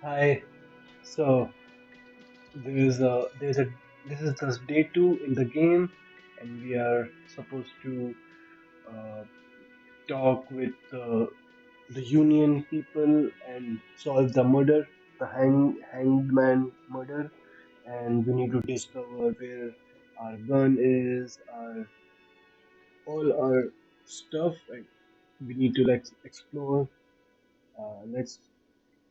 Hi. So there's a this is just day two in the game, and we are supposed to uh, talk with the Union people and solve the murder, the hangman murder, and we need to discover where our gun is, our all our stuff, and we need to like explore. Let's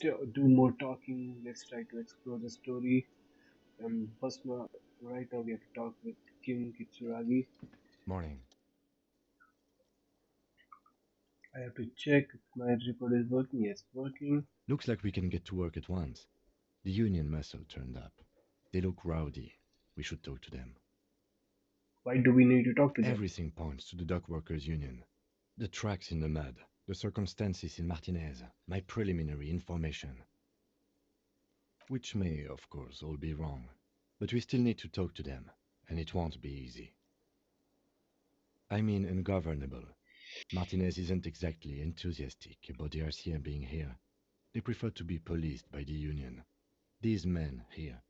do more talking. Let's try to explore the story. First now, right now we have to talk with Kim Kitsuragi. Morning. I have to check if my report is working. Yes, working. Looks like we can get to work at once. The union muscle turned up. They look rowdy. We should talk to them. Why do we need to talk to them? Everything points to the dock workers union. The tracks in the mud, the circumstances in Martinez, my preliminary information. Which may, of course, all be wrong. But we still need to talk to them, and it won't be easy. I mean ungovernable. Martinez isn't exactly enthusiastic about the RCM being here. They prefer to be policed by the union. These men here,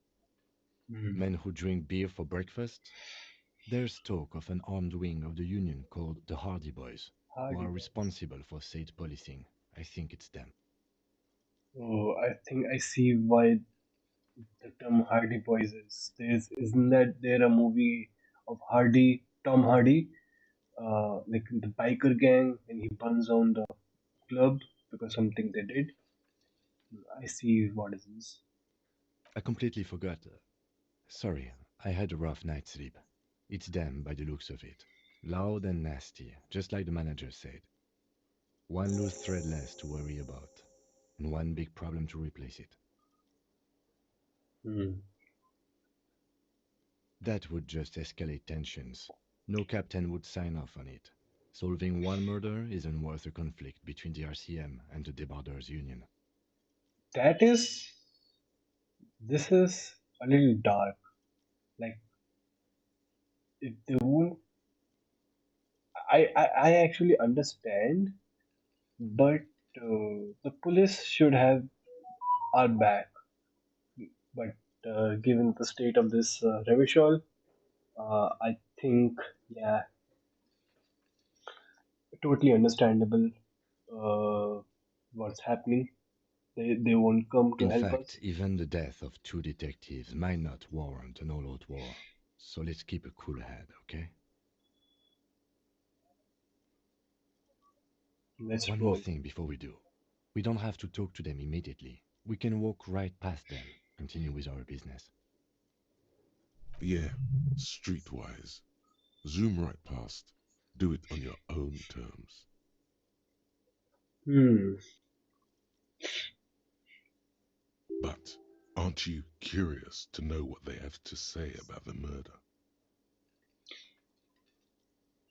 Hmm. men who drink beer for breakfast. There's talk of an armed wing of the Union called the Hardy Boys, who Hardy are Boys. responsible for state policing. I think it's them. Oh, I think I see why the term Hardy Boys is. Isn't that there a movie of Hardy, Tom Hardy, like the biker gang, and he burns down the club because something they did. I see what is this. I completely forgot. Sorry, I had a rough night's sleep. It's them by the looks of it. Loud and nasty, just like the manager said. One loose thread less to worry about, and one big problem to replace it. Hmm. That would just escalate tensions. No captain would sign off on it. Solving one murder isn't worth a conflict between the RCM and the Debarders Union. That is, this is a little dark. Like if they won't, I actually understand, but the police should have our back. But given the state of this Revishol, I think, yeah, totally understandable what's happening. They won't come to In help fact, us. even the death of two detectives might not warrant an all-out war. So let's keep a cool head, okay? Let's One more roll. thing before we do. We don't have to talk to them immediately. We can walk right past them, continue with our business. Yeah, streetwise. Zoom right past. Do it on your own terms. Hmm. But aren't you curious to know what they have to say about the murder?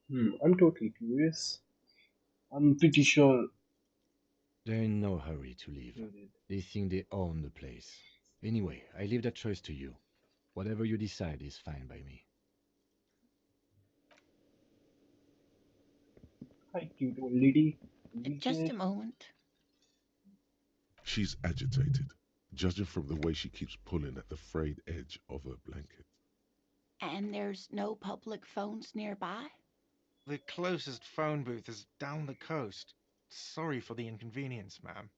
I'm totally curious. I'm pretty sure They're in no hurry to leave. you did. They think they own the place. Anyway, I leave that choice to you. Whatever you decide is fine by me. Hi, cute old lady. In Just wheelchair. a moment. She's agitated, judging from the way she keeps pulling at the frayed edge of her blanket. And there's no public phones nearby? The closest phone booth is down the coast. Sorry for the inconvenience, ma'am.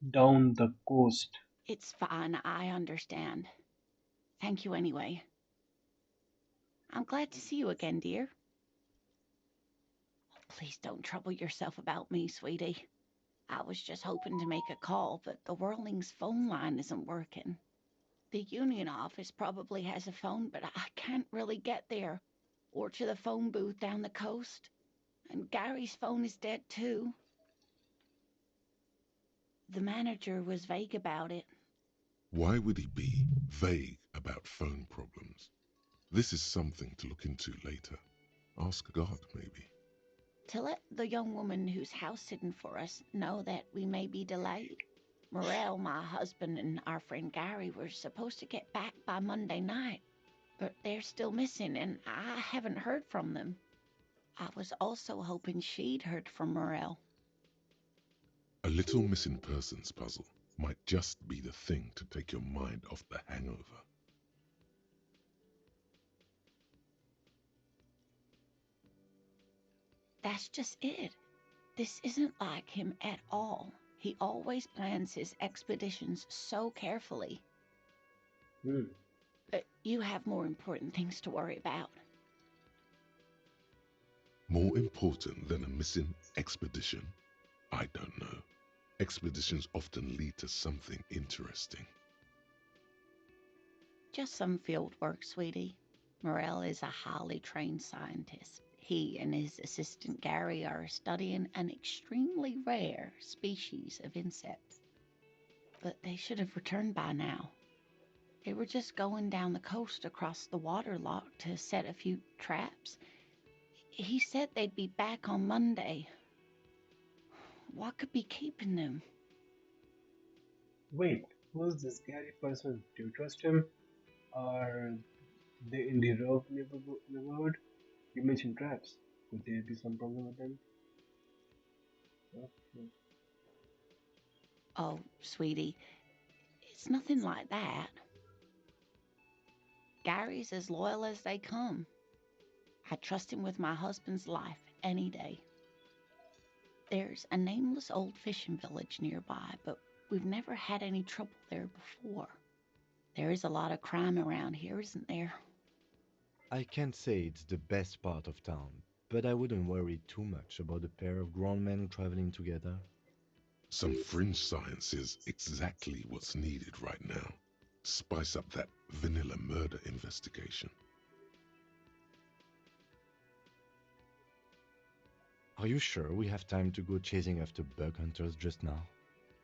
Down the coast. It's fine, I understand. Thank you anyway. I'm glad to see you again, dear. Please don't trouble yourself about me, sweetie. I was just hoping to make a call, but the Whirling's phone line isn't working. The union office probably has a phone, but I can't really get there or to the phone booth down the coast. And Gary's phone is dead too. The manager was vague about it. Why would he be vague about phone problems? This is something to look into later. Ask God, maybe. To let the young woman who's house sitting for us know that we may be delayed. Morel, my husband, and our friend Gary were supposed to get back by Monday night, but they're still missing, and I haven't heard from them. I was also hoping she'd heard from Morel. A little missing persons puzzle might just be the thing to take your mind off the hangover. That's just it. This isn't like him at all. He always plans his expeditions so carefully. Hmm. But you have more important things to worry about. More important than a missing expedition? I don't know. Expeditions often lead to something interesting. Just some field work, sweetie. Morel is a highly trained scientist. He and his assistant Gary are studying an extremely rare species of insect. But they should have returned by now. They were just going down the coast across the water lock to set a few traps. He said they'd be back on Monday. What could be keeping them? Wait, who's this Gary person? Do you trust him? Are they in the rough neighborhood? You mentioned traps. Could there be some problem with them? Okay. Oh, sweetie, it's nothing like that. Gary's as loyal as they come. I trust him with my husband's life any day. There's a nameless old fishing village nearby, but we've never had any trouble there before. There is a lot of crime around here, isn't there? I can't say it's the best part of town, but I wouldn't worry too much about a pair of grown men traveling together. Some fringe science is exactly what's needed right now. Spice up that vanilla murder investigation. Are you sure we have time to go chasing after bug hunters just now?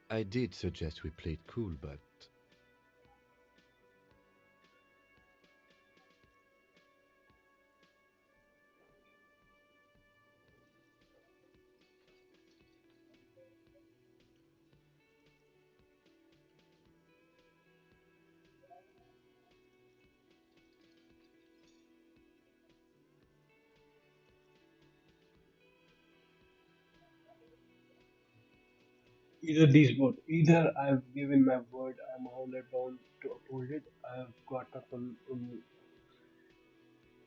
I did suggest we play it cool, but Either these both. Either I've given my word I'm 100 pounds to uphold it. I've got nothing in.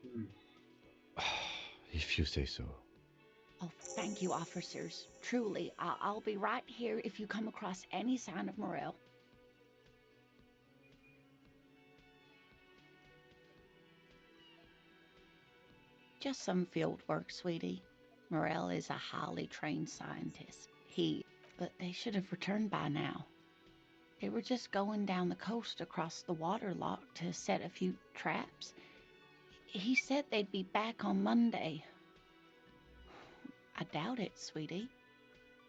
Hmm. if you say so. Oh, thank you, officers. Truly, I'll be right here if you come across any sign of Morel. Just some field work, sweetie. Morel is a highly trained scientist. But they should have returned by now. They were just going down the coast across the water lock to set a few traps. He said they'd be back on Monday. I doubt it, sweetie.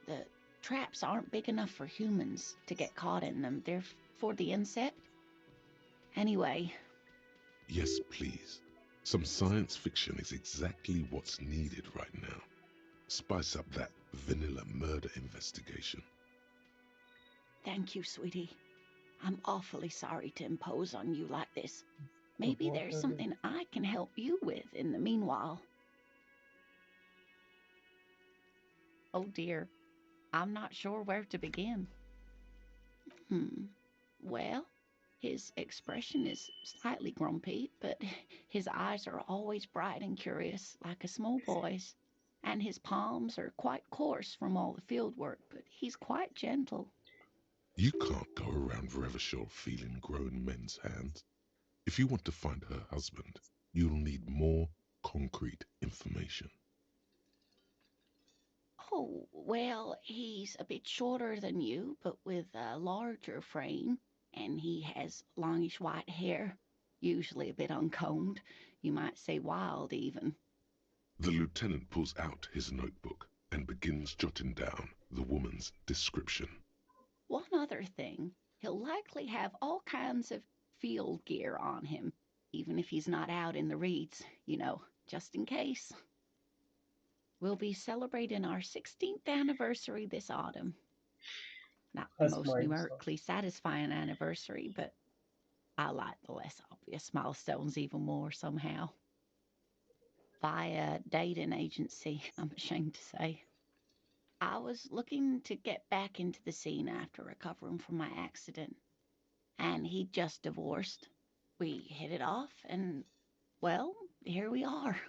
The traps aren't big enough for humans to get caught in them. They're for the insect. Anyway, Yes, please. Some science fiction is exactly what's needed right now. Spice up that vanilla murder investigation. thank you, sweetie. I'm awfully sorry to impose on you like this. The Maybe there's water. something I can help you with in the meanwhile. Oh dear, I'm not sure where to begin. Hmm. Well, his expression is slightly grumpy, but his eyes are always bright and curious, like a small boy's. And his palms are quite coarse from all the field work, but he's quite gentle. You can't go around Revachol feeling grown men's hands. If you want to find her husband, you'll need more concrete information. Oh, well, he's a bit shorter than you, but with a larger frame, and he has longish white hair, usually a bit uncombed. You might say wild, even. The lieutenant pulls out his notebook and begins jotting down the woman's description. One other thing, he'll likely have all kinds of field gear on him, even if he's not out in the reeds, just in case. We'll be celebrating our 16th anniversary this autumn. Not the That's most mine. So. numerically satisfying anniversary, but I like the less obvious milestones even more somehow. Via dating agency, I'm ashamed to say. I was looking to get back into the scene after recovering from my accident, and he'd just divorced. We hit it off, and, well, here we are.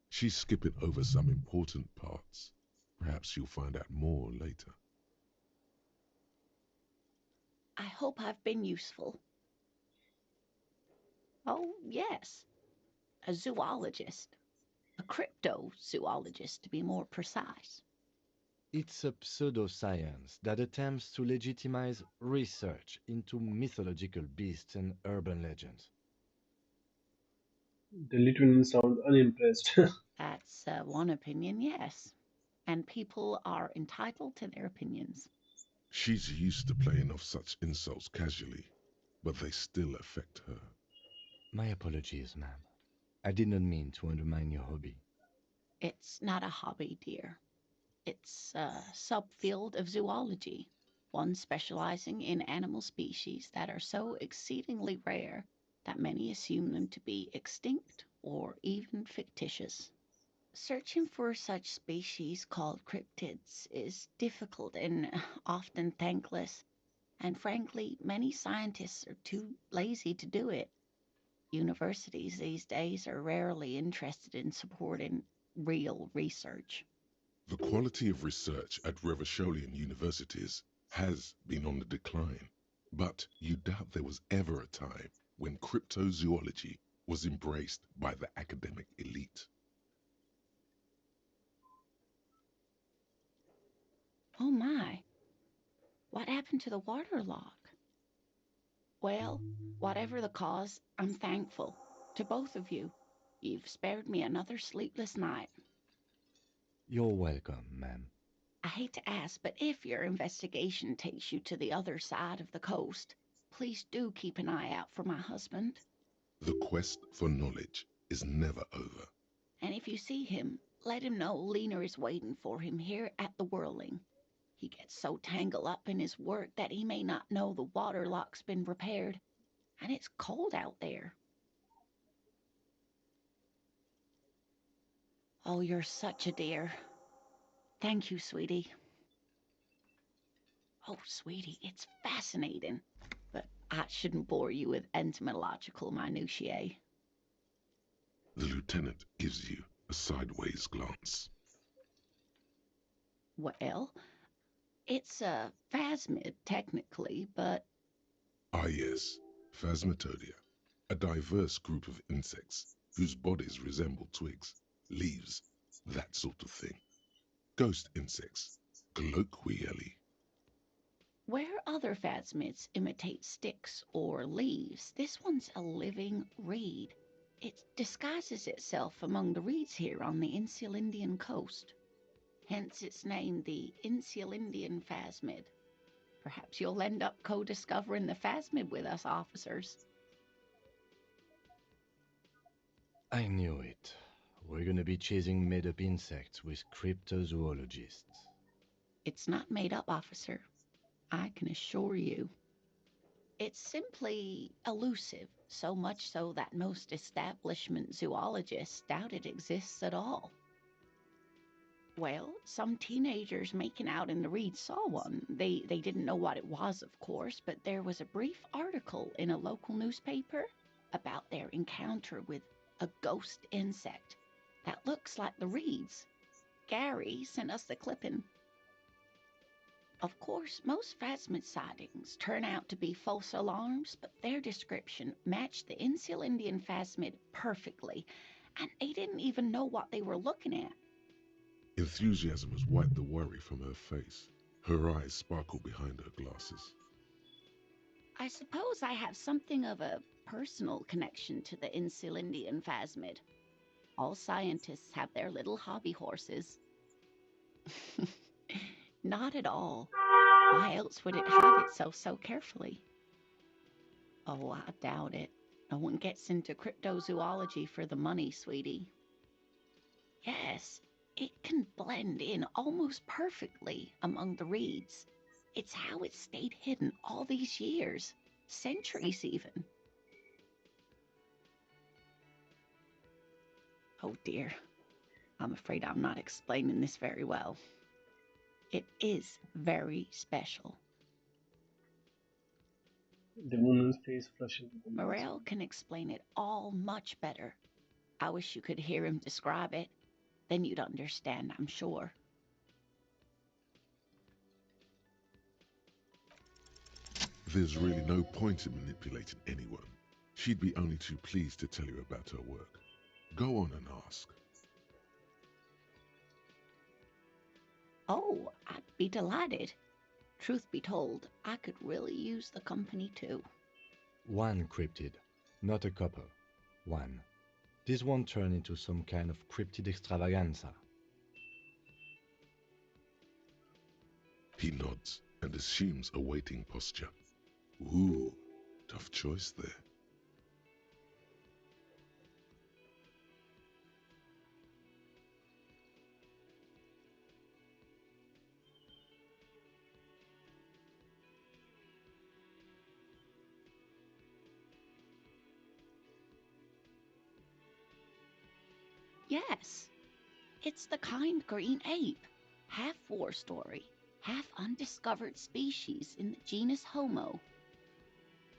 She's skipping over some important parts. Perhaps you'll find out more later. I hope I've been useful. Oh, yes, a zoologist. A cryptozoologist, to be more precise. It's a pseudoscience that attempts to legitimize research into mythological beasts and urban legends. The lieutenant sound unimpressed. That's one opinion, yes. And people are entitled to their opinions. She's used to playing off such insults casually, but they still affect her. My apologies, ma'am. I did not mean to undermine your hobby. It's not a hobby, dear. It's a subfield of zoology, one specializing in animal species that are so exceedingly rare that many assume them to be extinct or even fictitious. Searching for such species called cryptids is difficult and often thankless, and frankly, many scientists are too lazy to do it. Universities these days are rarely interested in supporting real research. The quality of research at Revacholian universities has been on the decline, but you doubt there was ever a time when cryptozoology was embraced by the academic elite. Oh my, what happened to the water lock? Well, whatever the cause, I'm thankful to both of you. You've spared me another sleepless night. You're welcome, ma'am. I hate to ask, but if your investigation takes you to the other side of the coast, please do keep an eye out for my husband. The quest for knowledge is never over. And if you see him, let him know Lena is waiting for him here at the Whirling. He gets so tangled up in his work that he may not know the water lock's been repaired, and it's cold out there. Oh, you're such a dear. Thank you, sweetie. Oh, sweetie, it's fascinating. But I shouldn't bore you with entomological minutiae. The lieutenant gives you a sideways glance. Well, it's a phasmid, technically, but Ah, yes, Phasmatodia, a diverse group of insects whose bodies resemble twigs, leaves, that sort of thing. Ghost insects, colloquially. where other phasmids imitate sticks or leaves, this one's a living reed. It disguises itself among the reeds here on the Insulindian coast. Hence its name, the Insulindian phasmid. Perhaps you'll end up co-discovering the phasmid with us, officers. I knew it. We're gonna be chasing made up insects with cryptozoologists. It's not made up, officer. I can assure you. It's simply elusive, so much so that most establishment zoologists doubt it exists at all. Well, some teenagers making out in the reeds saw one. They didn't know what it was, of course, but there was a brief article in a local newspaper about their encounter with a ghost insect that looks like the reeds. Gary sent us the clipping. Of course, most phasmid sightings turn out to be false alarms, but their description matched the Insulindian phasmid perfectly, and they didn't even know what they were looking at. Enthusiasm has wiped the worry from her face. Her eyes sparkle behind her glasses. I suppose I have something of a personal connection to the Insulindian phasmid. All scientists have their little hobby horses. Not at all. Why else would it hide itself so carefully? Oh, I doubt it. No one gets into cryptozoology for the money, sweetie. Yes, it can blend in almost perfectly among the reeds. It's how it stayed hidden all these years, centuries even. Oh dear, I'm afraid I'm not explaining this very well. It is very special. The woman's face flushes with Morel embarrassment. can explain it all much better. I wish you could hear him describe it. Then you'd understand, I'm sure. There's really no point in manipulating anyone. She'd be only too pleased to tell you about her work. Go on and ask. Oh, I'd be delighted. Truth be told, I could really use the company too. One cryptid, not a couple. One. This won't turn into some kind of cryptid extravaganza. He nods and assumes a waiting posture. Ooh, tough choice there. Yes, it's the kind green ape. Half war story, half undiscovered species in the genus Homo.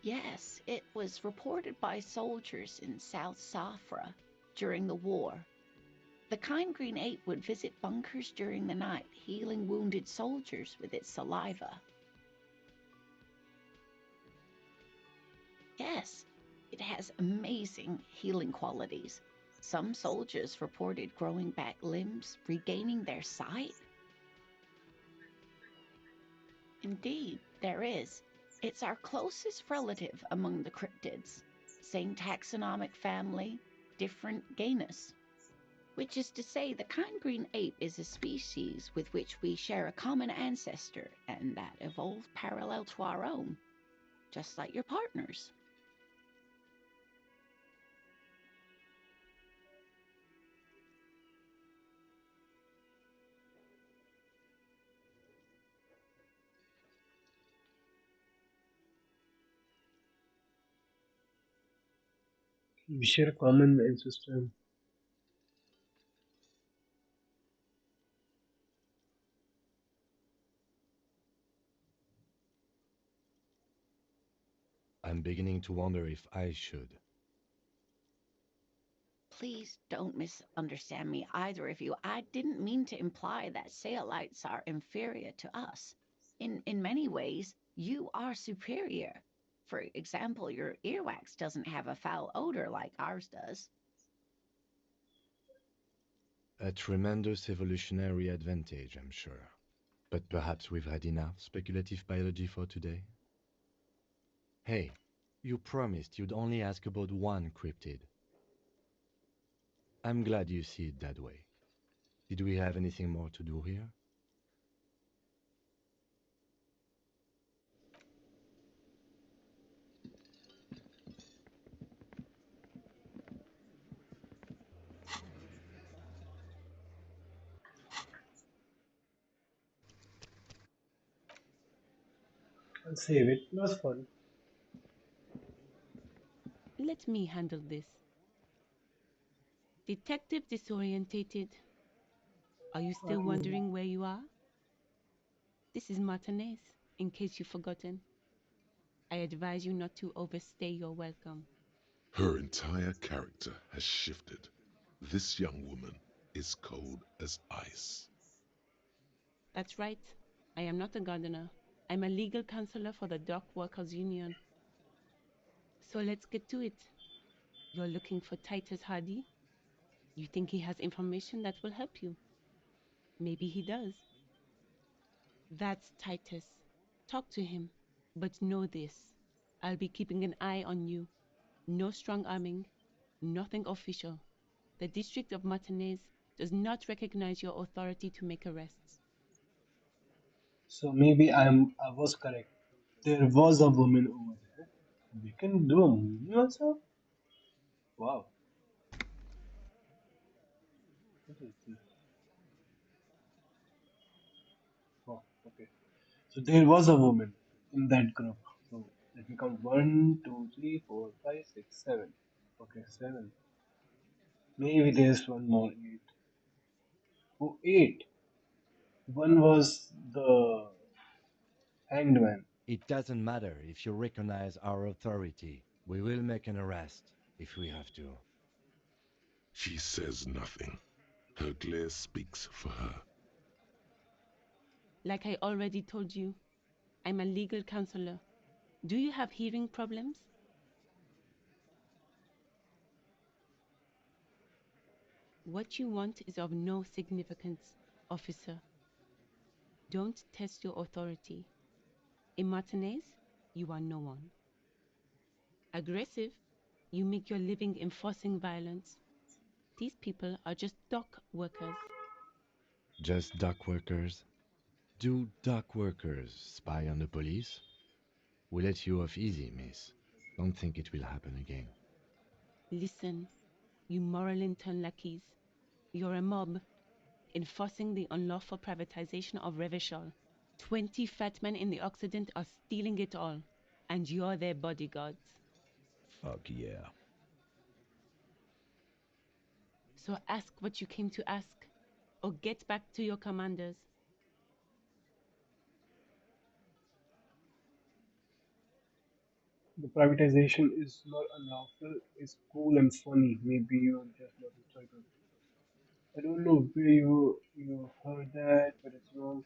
Yes, it was reported by soldiers in South Safra during the war. The kind green ape would visit bunkers during the night, healing wounded soldiers with its saliva. Yes, it has amazing healing qualities. Some soldiers reported growing back limbs, regaining their sight. Indeed, there is. It's our closest relative among the cryptids. Same taxonomic family, different genus. Which is to say, the kind green ape is a species with which we share a common ancestor and that evolved parallel to our own, just like your partners. We share a common ancestor. I'm beginning to wonder if I should. Please don't misunderstand me, either of you. I didn't mean to imply that Saolites are inferior to us. In many ways, you are superior. For example, your earwax doesn't have a foul odor like ours does. A tremendous evolutionary advantage, I'm sure. But perhaps we've had enough speculative biology for today? Hey, you promised you'd only ask about one cryptid. I'm glad you see it that way. Did we have anything more to do here? I'll save it. It was fun. Let me handle this. Detective disorientated. Are you still Um, wondering where you are? This is Martinez, in case you've forgotten. I advise you not to overstay your welcome. Her entire character has shifted. This young woman is cold as ice. That's right. I am not a gardener. I'm a legal counselor for the Dock Workers Union. So let's get to it. You're looking for Titus Hardy? You think he has information that will help you? Maybe he does. That's Titus. Talk to him. But know this. I'll be keeping an eye on you. No strong arming, nothing official. The District of Martinez does not recognize your authority to make arrests. so maybe I was correct. There was a woman over there. We can do a movie also. Wow. What is this? Oh, okay. So there was a woman in that group. So let me count: one, two, three, four, five, six, seven. Okay, seven. Maybe there's one more, eight. Oh, eight. One was the hanged man. It doesn't matter if you recognize our authority. We will make an arrest if we have to. She says nothing. Her glare speaks for her. Like I already told you, I'm a legal counselor. Do you have hearing problems? What you want is of no significance, officer. Don't test your authority. In Martinez, you are no one. Aggressive, you make your living enforcing violence. These people are just dock workers. Just dock workers? Do dock workers spy on the police? We let you off easy, miss. Don't think it will happen again. Listen, you moral intern lackeys. You're a mob, enforcing the unlawful privatization of Revachol. 20 fat men in the Occident are stealing it all, and you're their bodyguards. Fuck yeah. So ask what you came to ask, or get back to your commanders. The privatization is not unlawful. It's cool and funny. Maybe you're just not historical. I don't know where you heard that, but it's wrong.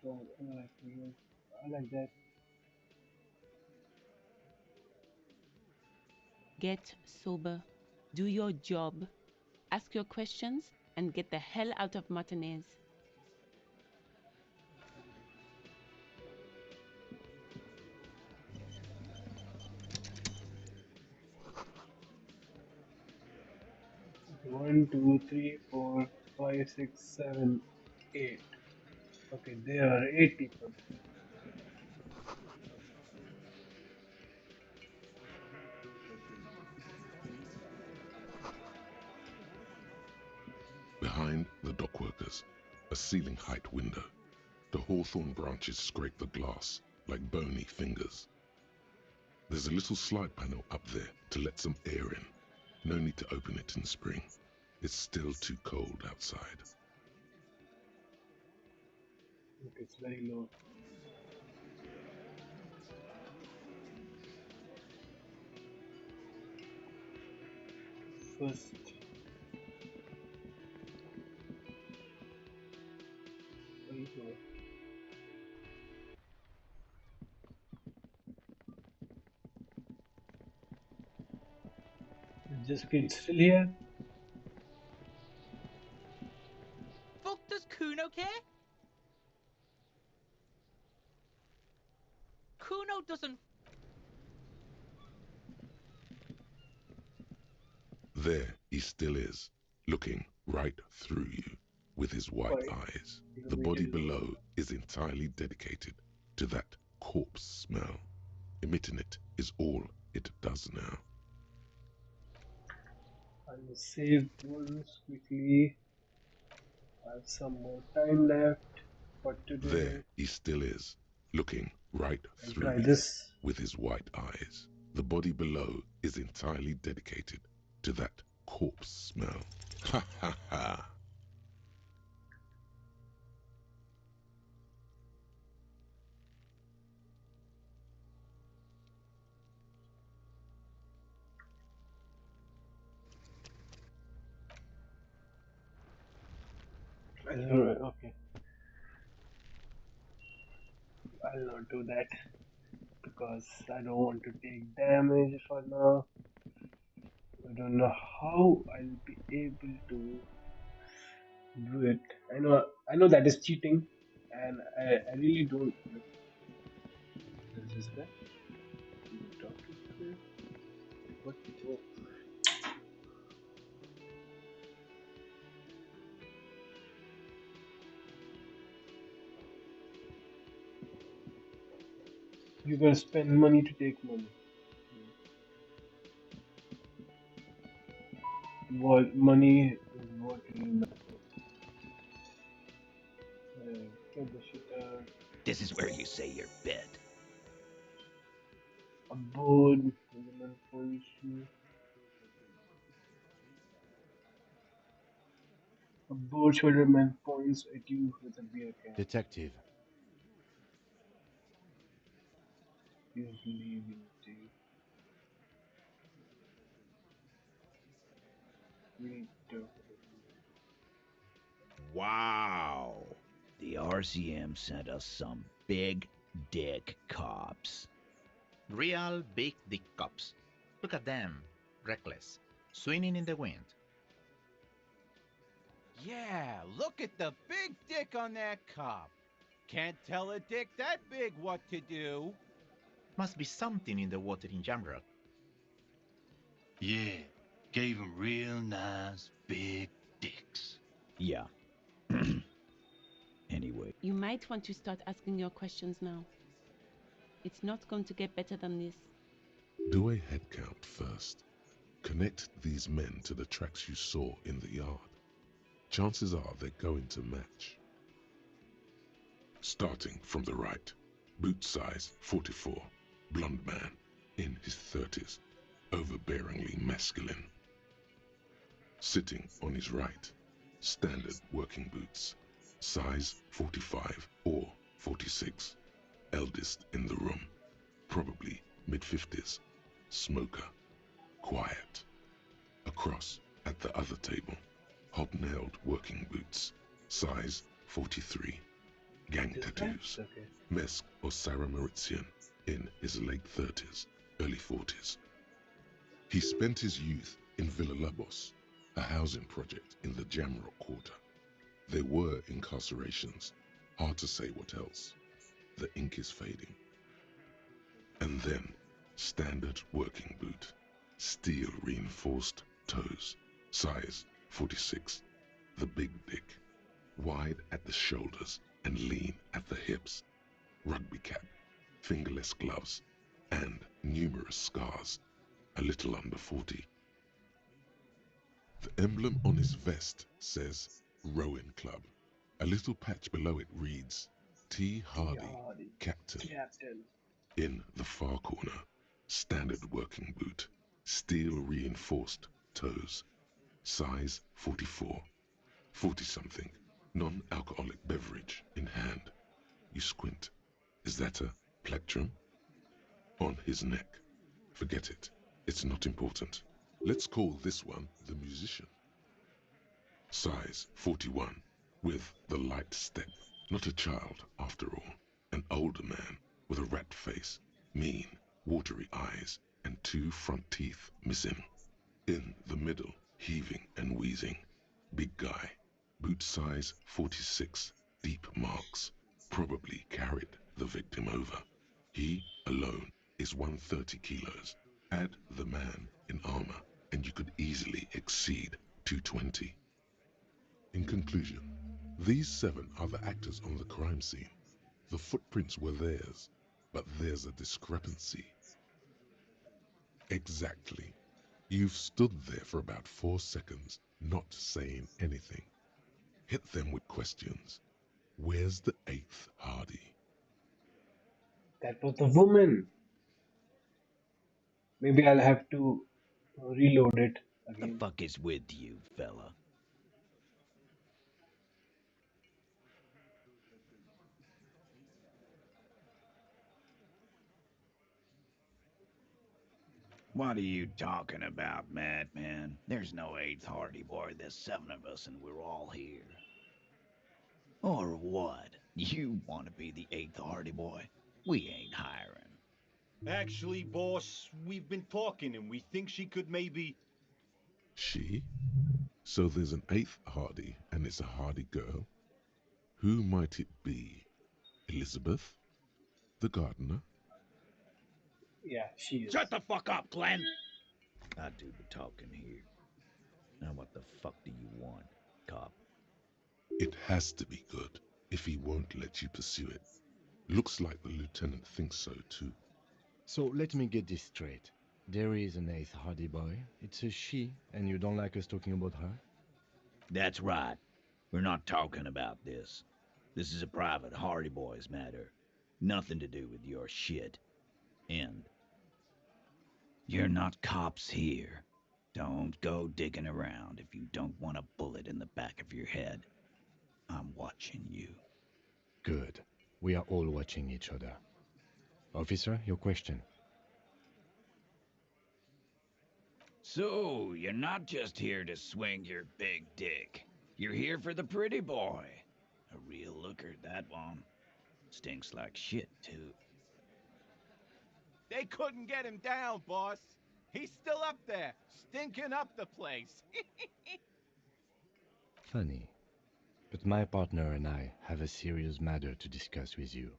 So I like that. Get sober. Do your job. Ask your questions and get the hell out of Martinez. Okay, one, two, three, four, five, six, seven, eight. Okay, there are eight people. Behind the dockworkers, a ceiling height window. The hawthorn branches scrape the glass like bony fingers. There's a little slide panel up there to let some air in. No need to open it in spring. It's still too cold outside. Okay, it's very low. First, okay. Is just kid still here? Fuck does Kuno care? Kuno doesn't. There he still is, looking right through you with his white Why? eyes. You The body waited long. below is entirely dedicated to that corpse smell. Emitting it is all it does now. I will save once quickly. I have some more time left for today. There he still is, looking right I'll through try you this. with his white eyes. The body below is entirely dedicated to that corpse smell. Ha ha ha! Okay, I'll not do that because I don't want to take damage for now. I don't know how I'll be able to do it. I know that is cheating, and I really don't. Is this guy? Am I talking to him? What? Oh, you gotta spend money to take money. What money is what really matters. Get the shit out. This is where you say your bed. A board, element function. A bored shoulder man points at you with a beer can. Detective. He's leaving too. We need to talk about Wow. The RCM sent us some big dick cops. Real big dick cops. Look at them, reckless, swinging in the wind. Yeah, look at the big dick on that cop. Can't tell a dick that big what to do. Must be something in the water in Jamrock. Yeah, gave 'em real nice big dicks. Yeah. Anyway, You might want to start asking your questions now. It's not going to get better than this. Do a head count first. Connect these men to the tracks you saw in the yard. Chances are they're going to match. Starting from the right, boot size 44, blonde man, in his 30s, overbearingly masculine. Sitting on his right, standard working boots, size 45 or 46, eldest in the room, probably mid-50s, smoker, quiet. Across at the other table, hobnailed working boots, size 43, gang this. tattoos, Okay. Mesk or Sarah Mauritian, in his late 30s, early 40s. He spent his youth in Villa Labos, a housing project in the Jamrock quarter. There were incarcerations, hard to say what else. The ink is fading. And then, standard working boot, steel reinforced toes, size 46, the big dick, wide at the shoulders and lean at the hips, rugby cap, fingerless gloves, and numerous scars, a little under 40. The emblem on his vest says Rowing Club. A little patch below it reads T. Hardy, Hardy, Captain. Captain. In the far corner, standard working boot, steel reinforced toes, size 44, 40-something, non-alcoholic beverage in hand. You squint. Is that a plectrum? On his neck. Forget it. It's not important. Let's call this one the musician. Size 41, with the light step. Not a child, after all. An older man with a rat face, mean, watery eyes, and 2 front teeth missing. In the middle, heaving and wheezing. Big guy. Boot size 46, deep marks. Probably carried the victim over. He, alone, is 130 kilos. Add the man in armor, and you could easily exceed 220. In conclusion, these 7 are the actors on the crime scene. The footprints were theirs, but there's a discrepancy. Exactly. You've stood there for about 4 seconds, not saying anything. Hit them with questions. Where's the 8th Hardy? That was the woman. Maybe I'll have to reload it the again. fuck is with you, fella? What are you talking about, madman? There's no 8th Hardy Boy. There's 7 of us and we're all here. Or what? You want to be the 8th Hardy Boy? We ain't hiring. Actually, boss, we've been talking and we think she could maybe. She? So there's an 8th Hardy, and it's a Hardy girl? Who might it be? Elizabeth? The gardener? Yeah, she is. Shut the fuck up, Glenn! I do the talking here. Now what the fuck do you want, cop? It has to be good, if he won't let you pursue it. Looks like the lieutenant thinks so too. So let me get this straight. There is an 8th Hardy Boy. It's a she, and you don't like us talking about her? That's right. We're not talking about this. This is a private Hardy Boys matter. Nothing to do with your shit. And you're not cops here Don't go digging around if you don't want a bullet in the back of your head. I'm watching you. Good. We are all watching each other. Officer, your question. So, you're not just here to swing your big dick. You're here for the pretty boy. A real looker, that one. Stinks like shit, too. They couldn't get him down, boss. He's still up there, stinking up the place. Funny. But my partner and I have a serious matter to discuss with you.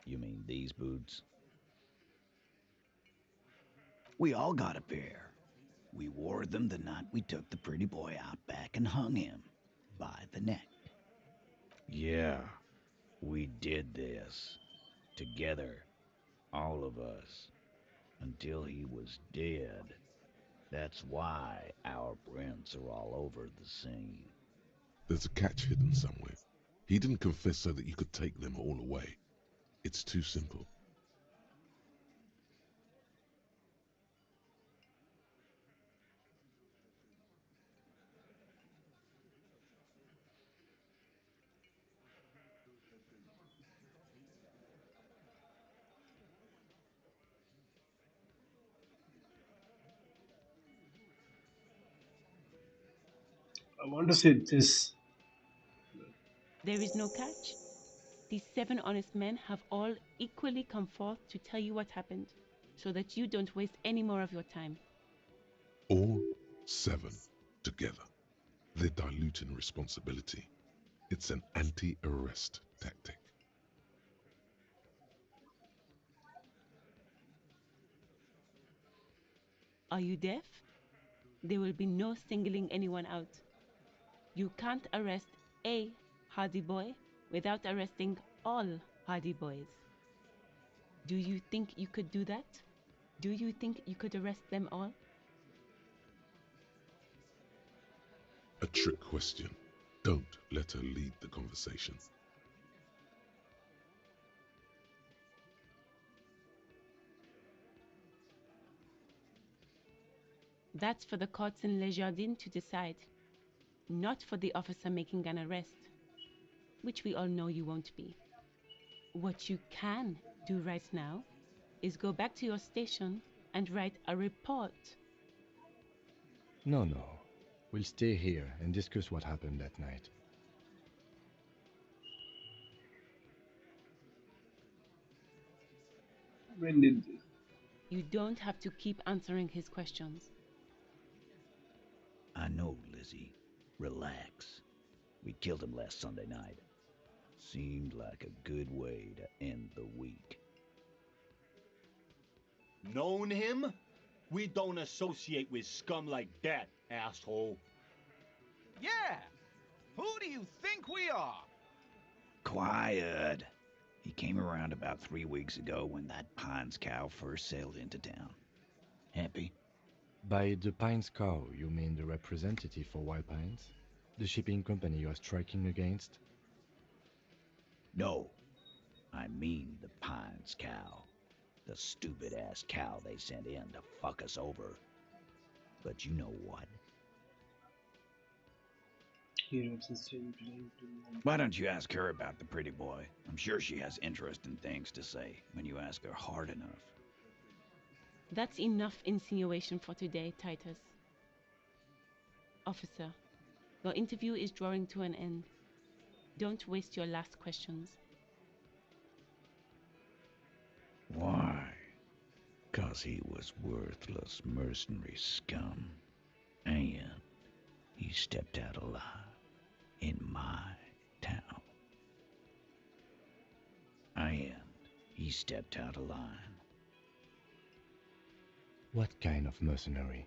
You mean these boots? We all got a pair. We wore them the night we took the pretty boy out back and hung him by the neck. Yeah, we did this. Together. All of us. Until he was dead. That's why our prints are all over the scene. There's a catch hidden somewhere. He didn't confess so that you could take them all away. It's too simple. I want to say this. There is no catch. These 7 honest men have all equally come forth to tell you what happened, so that you don't waste any more of your time. All 7 together. They're diluting responsibility. It's an anti-arrest tactic. Are you deaf? There will be no singling anyone out. You can't arrest a Hardy Boy without arresting all Hardy Boys. Do you think you could do that? Do you think you could arrest them all? A trick question. Don't let her lead the conversation. That's for the courts in Les Jardins to decide, not for the officer making an arrest, which we all know you won't be. What you can do right now is go back to your station and write a report. No, no. We'll stay here and discuss what happened that night. When did this? You don't have to keep answering his questions. I know, Lizzie. Relax. We killed him last Sunday night. Seemed like a good way to end the week. Known him? We don't associate with scum like that, asshole. Yeah! Who do you think we are? Quiet. He came around about 3 weeks ago when that Pines cow first sailed into town. Happy? By the Pines cow, you mean the representative for Wild Pines? The shipping company you are striking against? No. I mean the Pines cow. The stupid-ass cow they sent in to fuck us over. But you know what? Heroes is still playing to Why don't you ask her about the pretty boy? I'm sure she has interesting things to say when you ask her hard enough. That's enough insinuation for today, Titus. Officer, your interview is drawing to an end. Don't waste your last questions. Why? 'Cause he was worthless mercenary scum. And he stepped out alive in my town. And he stepped out of line. What kind of mercenary?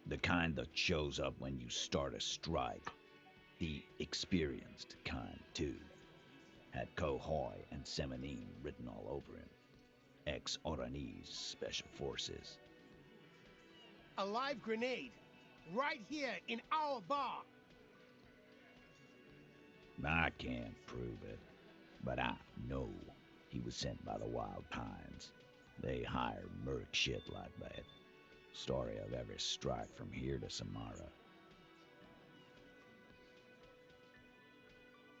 The kind that shows up when you start a strike. The experienced kind, too. Had Cohoy and Semenine written all over him. Ex-Oranese Special Forces. A live grenade, right here in our bar. I can't prove it, but I know he was sent by the Wild Pines. They hire merc shit like that. Story of every strike from here to Samara.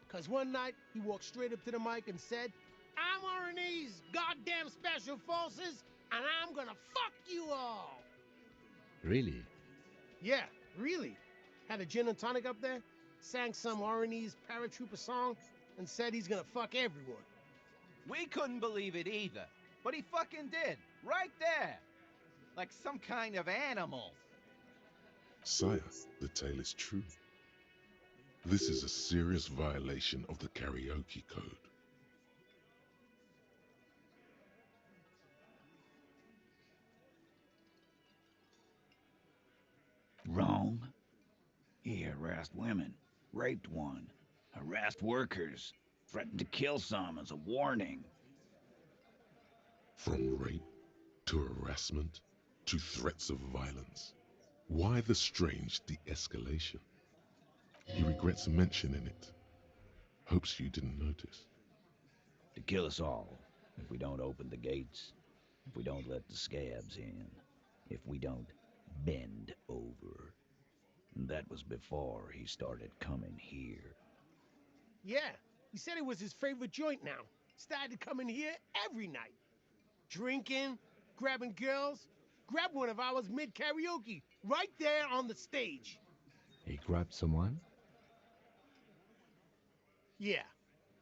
Cause one night, he walked straight up to the mic and said, I'm RNA's goddamn special forces, and I'm gonna fuck you all! Really? Yeah, really. Had a gin and tonic up there, sang some RNA's paratrooper song, and said he's gonna fuck everyone. We couldn't believe it either, but he fucking did, right there. Like some kind of animal. Sire, the tale is true. This is a serious violation of the karaoke code. Wrong? He harassed women, raped one, harassed workers, threatened to kill some as a warning. From rape to harassment to threats of violence. Why the strange de-escalation? He regrets mentioning it. Hopes you didn't notice. To kill us all, if we don't open the gates, if we don't let the scabs in, if we don't bend over. And that was before he started coming here. Yeah, he said it was his favorite joint now. Started coming here every night. Drinking, grabbing girls. Grabbed one of ours mid-karaoke, right there on the stage. He grabbed someone? Yeah,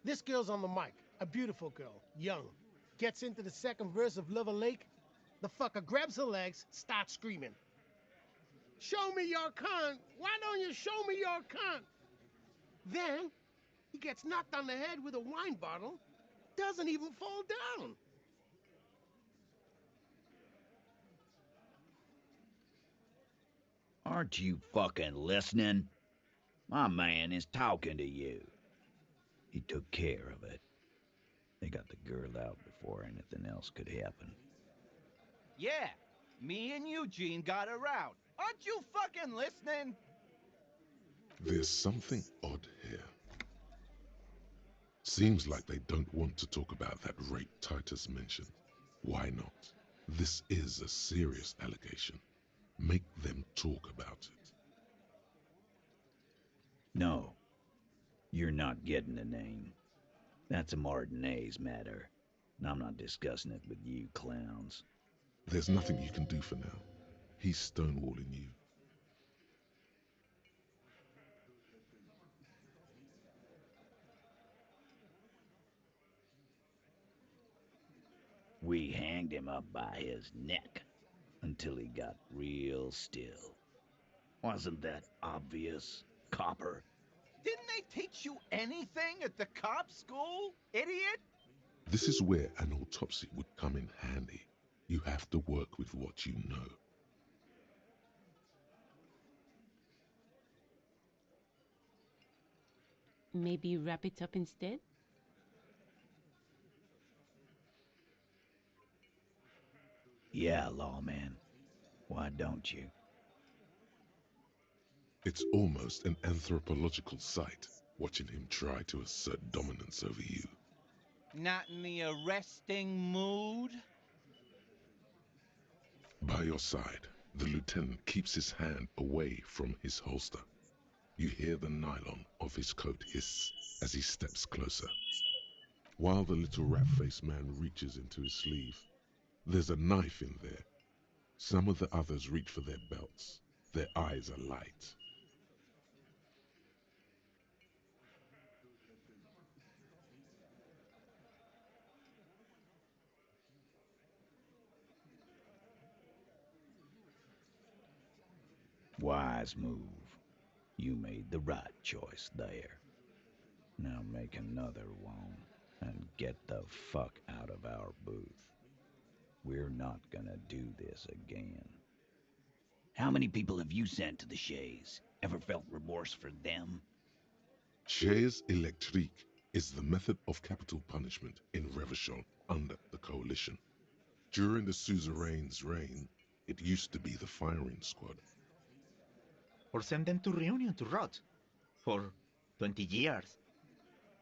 this girl's on the mic. A beautiful girl, young. Gets into the second verse of Lover Lake. The fucker grabs her legs, starts screaming. Show me your cunt! Why don't you show me your cunt? Then, he gets knocked on the head with a wine bottle. Doesn't even fall down. Aren't you fucking listening? My man is talking to you. He took care of it. They got the girl out before anything else could happen. Yeah, me and Eugene got her out. Aren't you fucking listening? There's something odd here. Seems like they don't want to talk about that rape Titus mentioned. Why not? This is a serious allegation. Make them talk about it. No, you're not getting the name. That's a Martinez matter, and I'm not discussing it with you clowns. There's nothing you can do for now. He's stonewalling you. We hanged him up by his neck until he got real still. Wasn't that obvious, copper? Didn't they teach you anything at the cop school, idiot? This is where an autopsy would come in handy. You have to work with what you know. Maybe wrap it up instead? Yeah, lawman. Why don't you? It's almost an anthropological sight, watching him try to assert dominance over you. Not in the arresting mood? By your side, the lieutenant keeps his hand away from his holster. You hear the nylon of his coat hiss as he steps closer. While the little rat-faced man reaches into his sleeve, there's a knife in there. Some of the others reach for their belts. Their eyes are light. Wise move. You made the right choice there. Now make another one and get the fuck out of our booth. We're not gonna do this again. How many people have you sent to the Shays? Ever felt remorse for them? Chaise électrique is the method of capital punishment in Revachol under the Coalition. During the suzerain's reign, it used to be the firing squad. Or send them to Reunion to rot. For 20 years.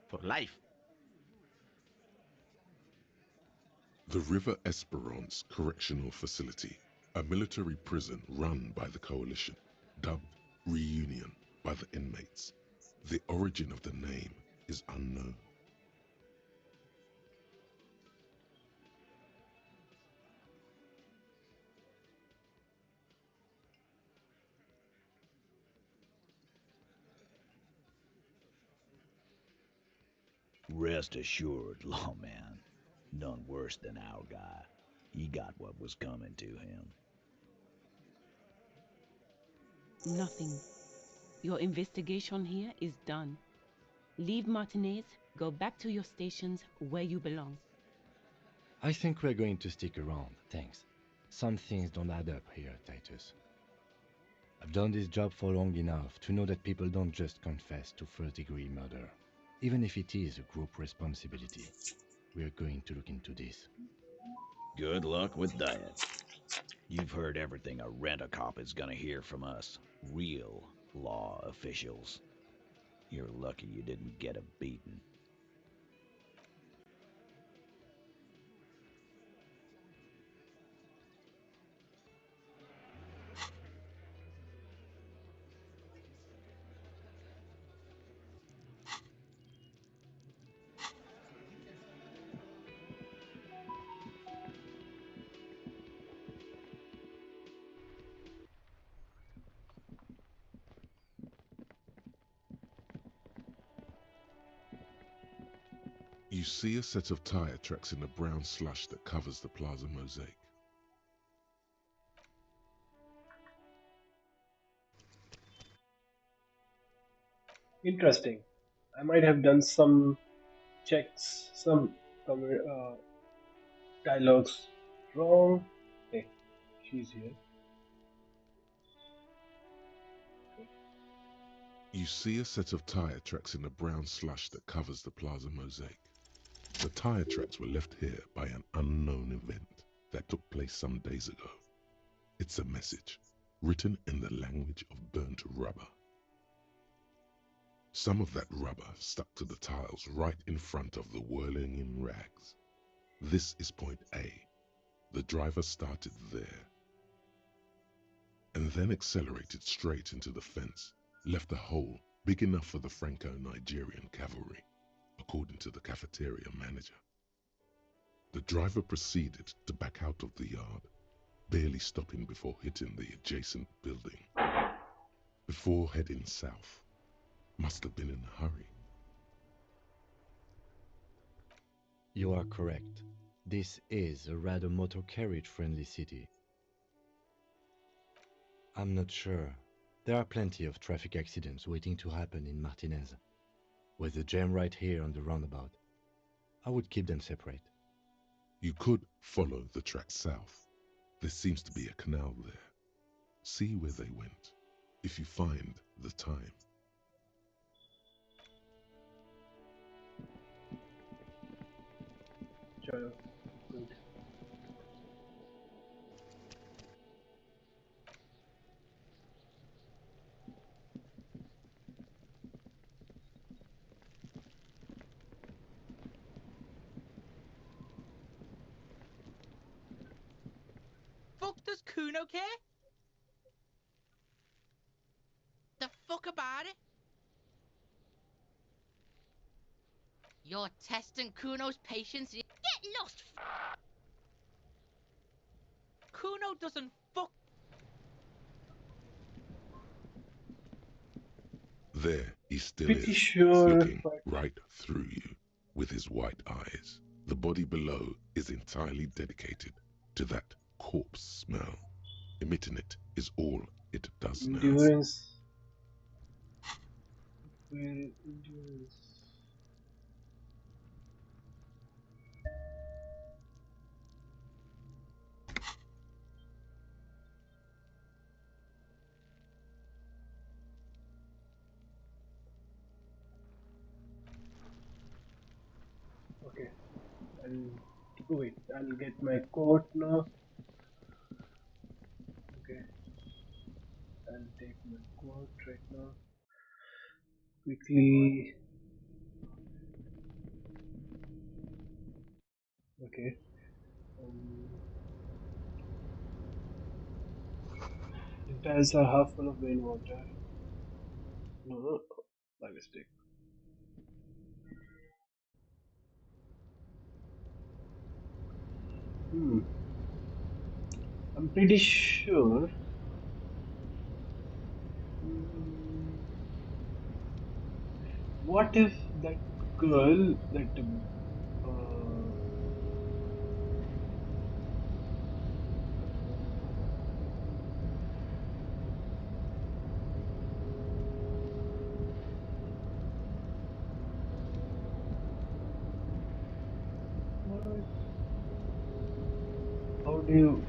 For life. The River Esperance Correctional Facility, a military prison run by the Coalition, dubbed Reunion by the inmates. The origin of the name is unknown. Rest assured, lawman, none worse than our guy. He got what was coming to him. Nothing. Your investigation here is done. Leave Martinez, go back to your stations where you belong. I think we're going to stick around, thanks. Some things don't add up here, Titus. I've done this job for long enough to know that people don't just confess to first-degree murder, even if it is a group responsibility. We're going to look into this. Good luck with that. You've heard everything a rent-a-cop is gonna hear from us, real law officials. You're lucky you didn't get a beating. You see a set of tire tracks in the brown slush that covers the plaza mosaic. Interesting. I might have done some checks, some dialogues wrong. Hey, she's here. You see a set of tire tracks in the brown slush that covers the plaza mosaic. The tire tracks were left here by an unknown event that took place some days ago. It's a message, written in the language of burnt rubber. Some of that rubber stuck to the tiles right in front of the whirling in rags. This is point A. The driver started there, and then accelerated straight into the fence, left a hole big enough for the Franco-Nigerian cavalry, according to the cafeteria manager. The driver proceeded to back out of the yard, barely stopping before hitting the adjacent building. Before heading south, must have been in a hurry. You are correct. This is a rather motor carriage-friendly city. I'm not sure. There are plenty of traffic accidents waiting to happen in Martinez. With a jam right here on the roundabout, I would keep them separate. You could follow the track south. There seems to be a canal there. See where they went, if you find the time. Chalo, good. Fuck does Kuno care? The fuck about it? You're testing Kuno's patience. Get lost. Kuno doesn't fuck. There he still Pretty is, sure, looking but right through you with his white eyes. The body below is entirely dedicated to that corpse smell. Emitting it is all it does now. endurance. Where endurance? Okay, I'll wait. I'll get my coat now. Okay, I'll take my coat right now. Quickly. Okay. tiles are half full of rainwater. No, no, my mistake. Hmm. I'm pretty sure. Hmm, what if that girl, that what? How do you?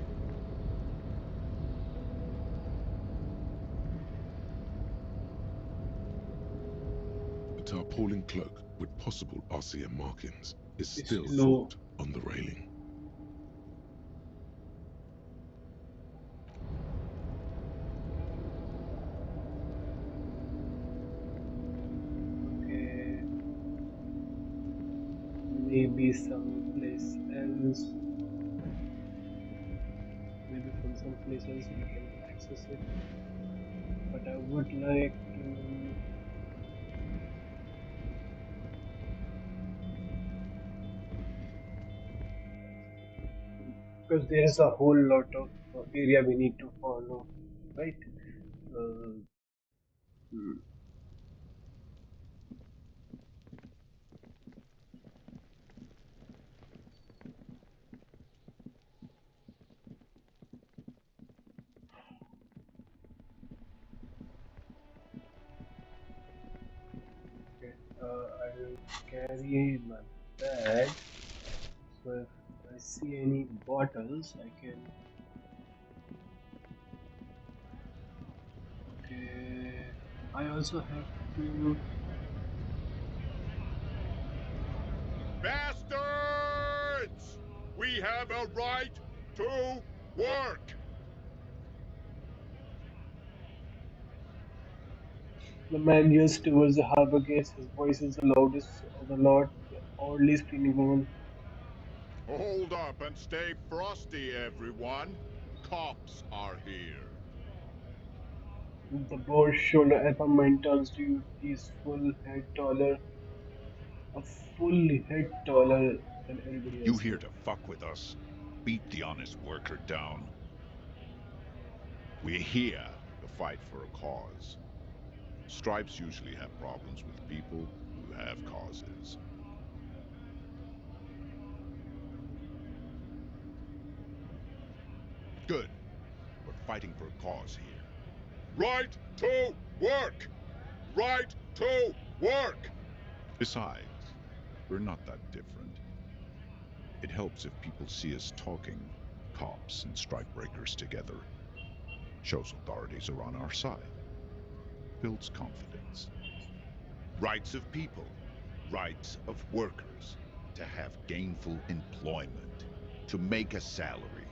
A tarpaulin cloak with possible RCM markings is It's still low. float on the railing. Okay, maybe someplace else. Maybe from someplace else we can access it. But I would like to, because there is a whole lot of area we need to follow, right? Uh, hmm, okay, I'll carry my bag. So if I see any bottles, I can. Okay, I also have to. Bastards! We have a right to work! The man yells towards the harbor gates. His voice is the loudest of the lot. The oddly screaming woman. Hold up and stay frosty, everyone. Cops are here. The broad shoulder alpha man turns to you. He's a full head taller than anybody You else here here. to fuck with us? Beat the honest worker down. We're here to fight for a cause. Stripes usually have problems with people who have causes. Good. We're fighting for a cause here. Right to work! Right to work! Besides, we're not that different. It helps if people see us talking, cops and strikebreakers together. Shows authorities are on our side. Builds confidence. Rights of people, rights of workers, to have gainful employment, to make a salary,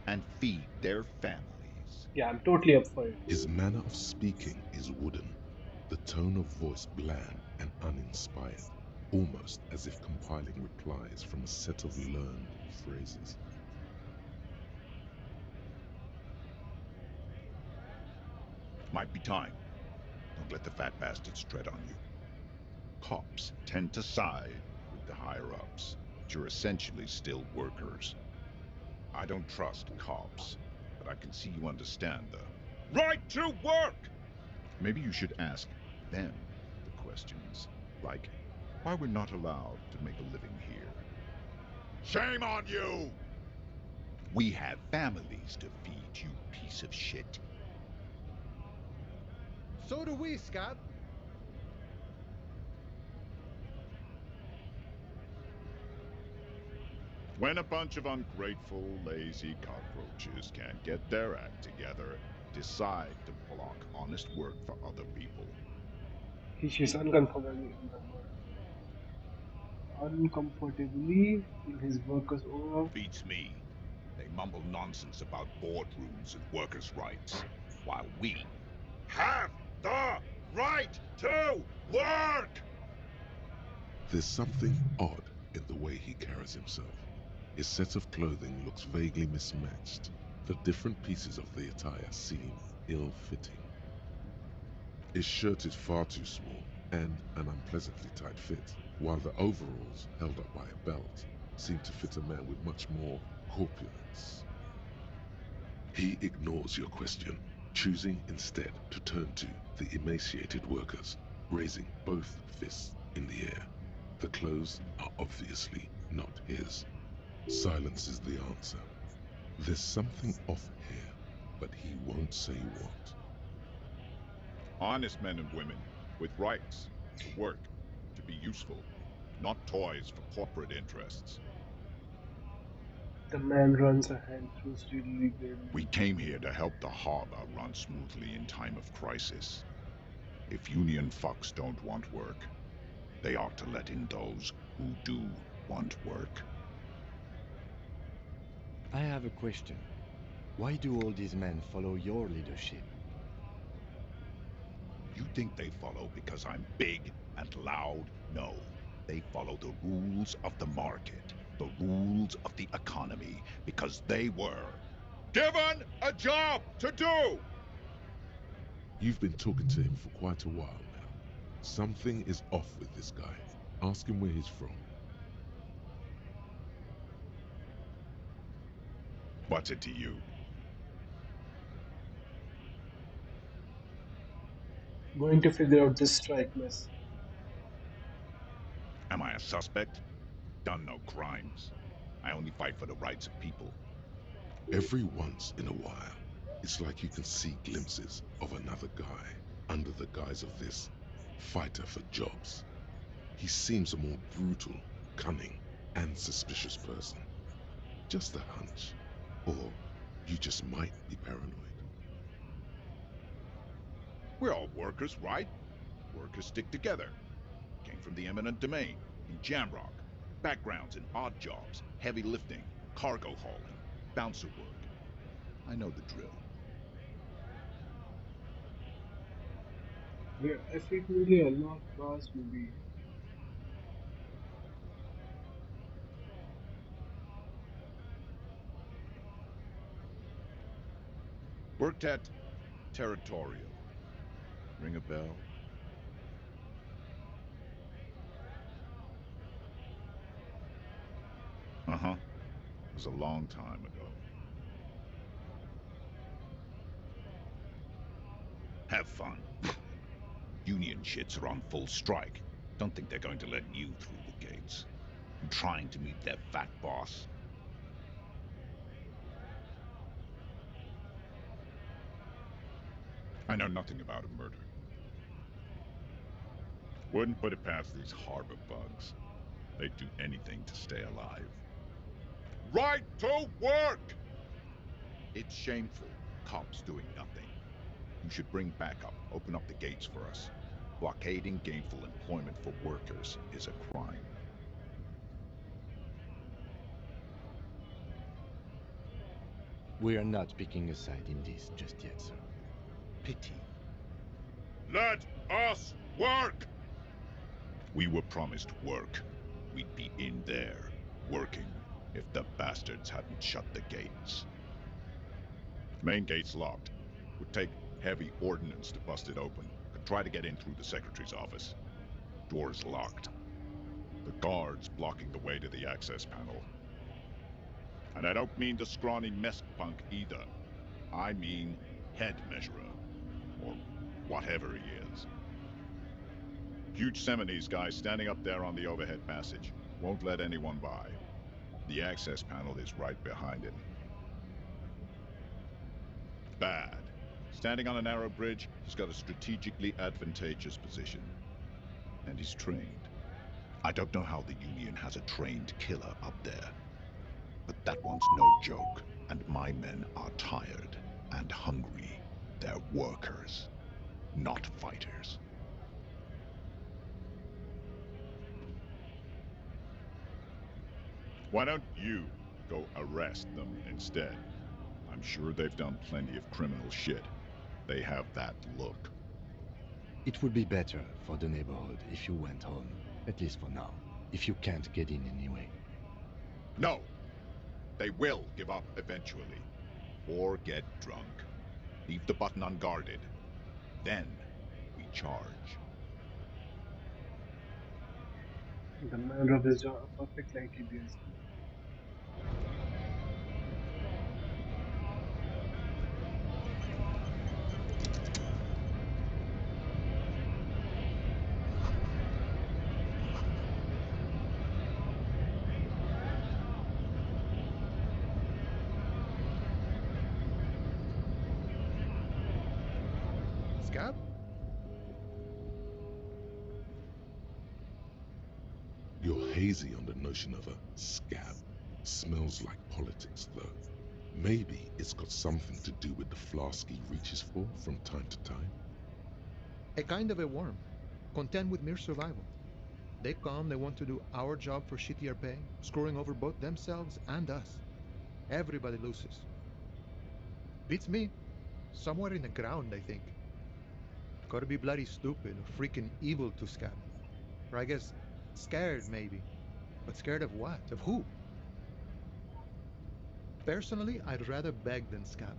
and feed their families. Yeah, I'm totally up for it. His manner of speaking is wooden, the tone of voice bland and uninspired, almost as if compiling replies from a set of learned phrases. Might be time. Don't let the fat bastards tread on you. Cops tend to side with the higher-ups, but you're essentially still workers. I don't trust cops, but I can see you understand the Right to work! Maybe you should ask them the questions, like why we're not allowed to make a living here. Shame on you! We have families to feed, you piece of shit. So do we, Scott. When a bunch of ungrateful, lazy cockroaches can't get their act together, decide to block honest work for other people. He shits uncomfortably in his worker's aura. Beats me. They mumble nonsense about boardrooms and workers' rights, while we Have the right to work! There's something odd in the way he carries himself. His set of clothing looks vaguely mismatched. The different pieces of the attire seem ill-fitting. His shirt is far too small and an unpleasantly tight fit, while the overalls, held up by a belt, seem to fit a man with much more corpulence. He ignores your question, choosing instead to turn to the emaciated workers, raising both fists in the air. The clothes are obviously not his. Silence is the answer. There's something off here, but he won't say what. Honest men and women, with rights, to work, to be useful, not toys for corporate interests. The man runs a hand through steadily grin. We came here to help the harbor run smoothly in time of crisis. If union fucks don't want work, they ought to let in those who do want work. I have a question. Why do all these men follow your leadership? You think they follow because I'm big and loud? No. They follow the rules of the market, the rules of the economy, because they were given a job to do! You've been talking to him for quite a while now. Something is off with this guy. Ask him where he's from. What's it to you? Going to figure out this strike mess. Am I a suspect? Done no crimes. I only fight for the rights of people. Every once in a while, it's like you can see glimpses of another guy under the guise of this fighter for jobs. He seems a more brutal, cunning, and suspicious person. Just a hunch. Or you just might be paranoid. We're all workers, right? Workers stick together. Came from the eminent domain, in Jamrock. Backgrounds in odd jobs, heavy lifting, cargo hauling, bouncer work. I know the drill. We're frequently a lot fast movie. Worked at Territorial. Ring a bell? Uh-huh. It was a long time ago. Have fun. Union shits are on full strike. Don't think they're going to let you through the gates. I'm trying to meet their fat boss. I know nothing about a murder. Wouldn't put it past these harbor bugs. They'd do anything to stay alive. Right to work! It's shameful. Cops doing nothing. You should bring backup. Open up the gates for us. Blockading gainful employment for workers is a crime. We are not picking a side in this just yet, sir. Pity. Let us work! We were promised work. We'd be in there, working, if the bastards hadn't shut the gates. Main gate's locked. Would take heavy ordnance to bust it open. Could try to get in through the secretary's office. Door's locked. The guard's blocking the way to the access panel. And I don't mean the scrawny mess punk either. I mean head measurer. Or whatever he is. Huge Seminese guy standing up there on the overhead passage. Won't let anyone by. The access panel is right behind him. Bad. Standing on a narrow bridge, he's got a strategically advantageous position. And he's trained. I don't know how the Union has a trained killer up there. But that one's no joke, and my men are tired and hungry. They're workers, not fighters. Why don't you go arrest them instead? I'm sure they've done plenty of criminal shit. They have that look. It would be better for the neighborhood if you went home, at least for now, if you can't get in anyway. No! They will give up eventually. Or get drunk. Leave the button unguarded. Then we charge. The manner of his job, a perfect like DSP. Scab? You're hazy on the notion of a scab. Smells like politics, though. Maybe it's got something to do with the flask he reaches for from time to time. A kind of a worm, content with mere survival. They come, they want to do our job for shittier pay, screwing over both themselves and us. Everybody loses. Beats me. Somewhere in the ground, I think. Gotta be bloody stupid or freaking evil to scab. Or I guess scared, maybe. But scared of what? Of who? Personally, I'd rather beg than scab.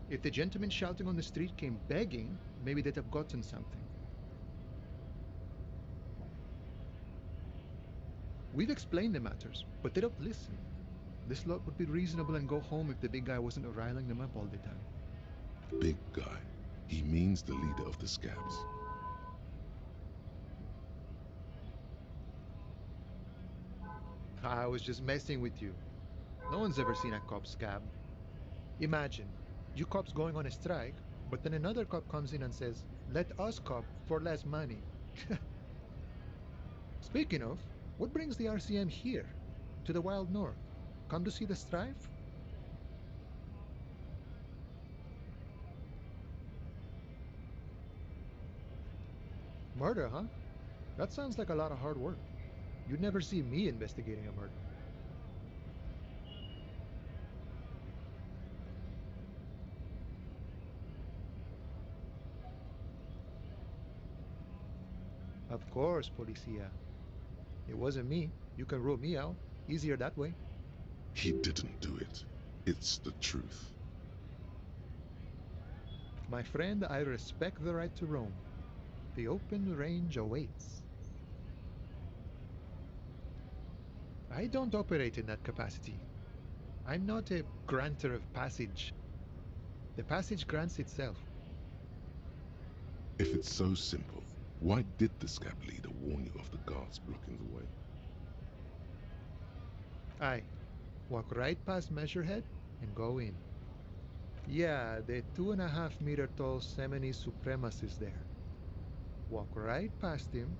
If the gentleman shouting on the street came begging, maybe they'd have gotten something. We've explained the matters, but they don't listen. This lot would be reasonable and go home if the big guy wasn't riling them up all the time. Big guy. He means the leader of the scabs. I was just messing with you. No one's ever seen a cop scab. Imagine, you cops going on a strike, but then another cop comes in and says, let us cop for less money. Speaking of, what brings the RCM here, to the wild north? Come to see the strife? Murder, huh? That sounds like a lot of hard work. You'd never see me investigating a murder. Of course, Policia. It wasn't me. You can rule me out. Easier that way. He didn't do it. It's the truth. My friend, I respect the right to roam. The open range awaits. I don't operate in that capacity. I'm not a granter of passage. The passage grants itself. If it's so simple, why did the scab leader warn you of the guards blocking the way? Aye. Walk right past Measurehead and go in. Yeah, the 2.5-meter tall Semini supremacist there. Walk right past him,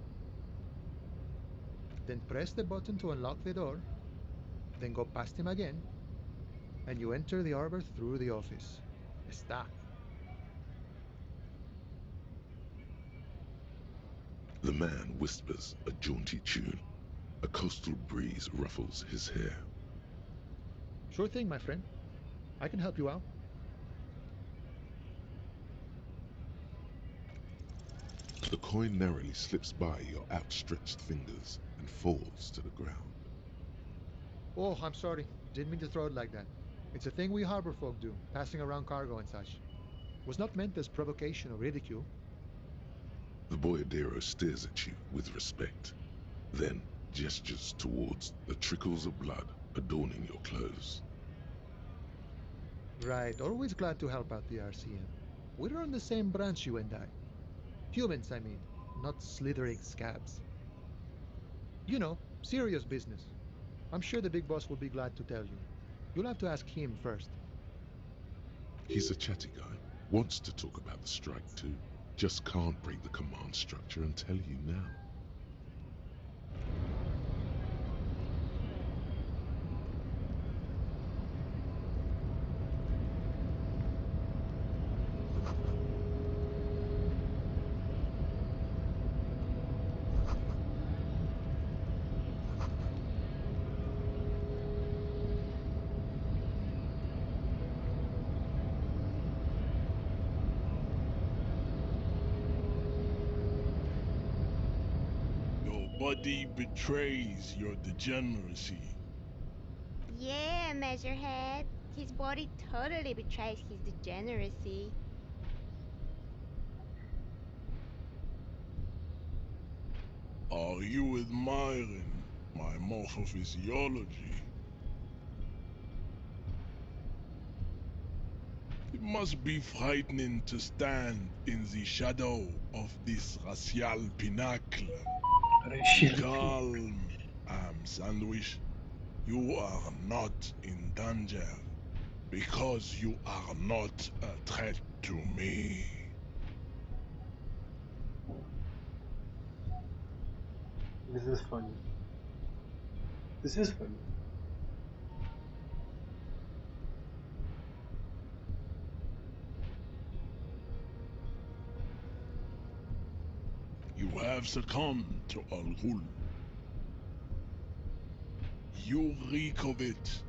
then press the button to unlock the door, then go past him again, and you enter the arbor through the office. Está. The man whispers a jaunty tune. A coastal breeze ruffles his hair. Sure thing, my friend. I can help you out. The coin narrowly slips by your outstretched fingers and falls to the ground. Oh, I'm sorry. Didn't mean to throw it like that. It's a thing we harbor folk do, passing around cargo and such. Was not meant as provocation or ridicule. The boyadero stares at you with respect, then gestures towards the trickles of blood adorning your clothes. Right, always glad to help out the RCM. We're on the same branch, you and I. Humans, I mean, not slithering scabs. You know, serious business. I'm sure the big boss will be glad to tell you. You'll have to ask him first. He's a chatty guy, wants to talk about the strike too, just can't break the command structure and tell you now. Your body betrays your degeneracy. Yeah, Measurehead. His body totally betrays his degeneracy. Are you admiring my morphophysiology? It must be frightening to stand in the shadow of this racial pinnacle. Racial Calm, Sandwich. You are not in danger because you are not a threat to me. This is funny. This is funny. You have succumbed to Al Ghul. You reek of it.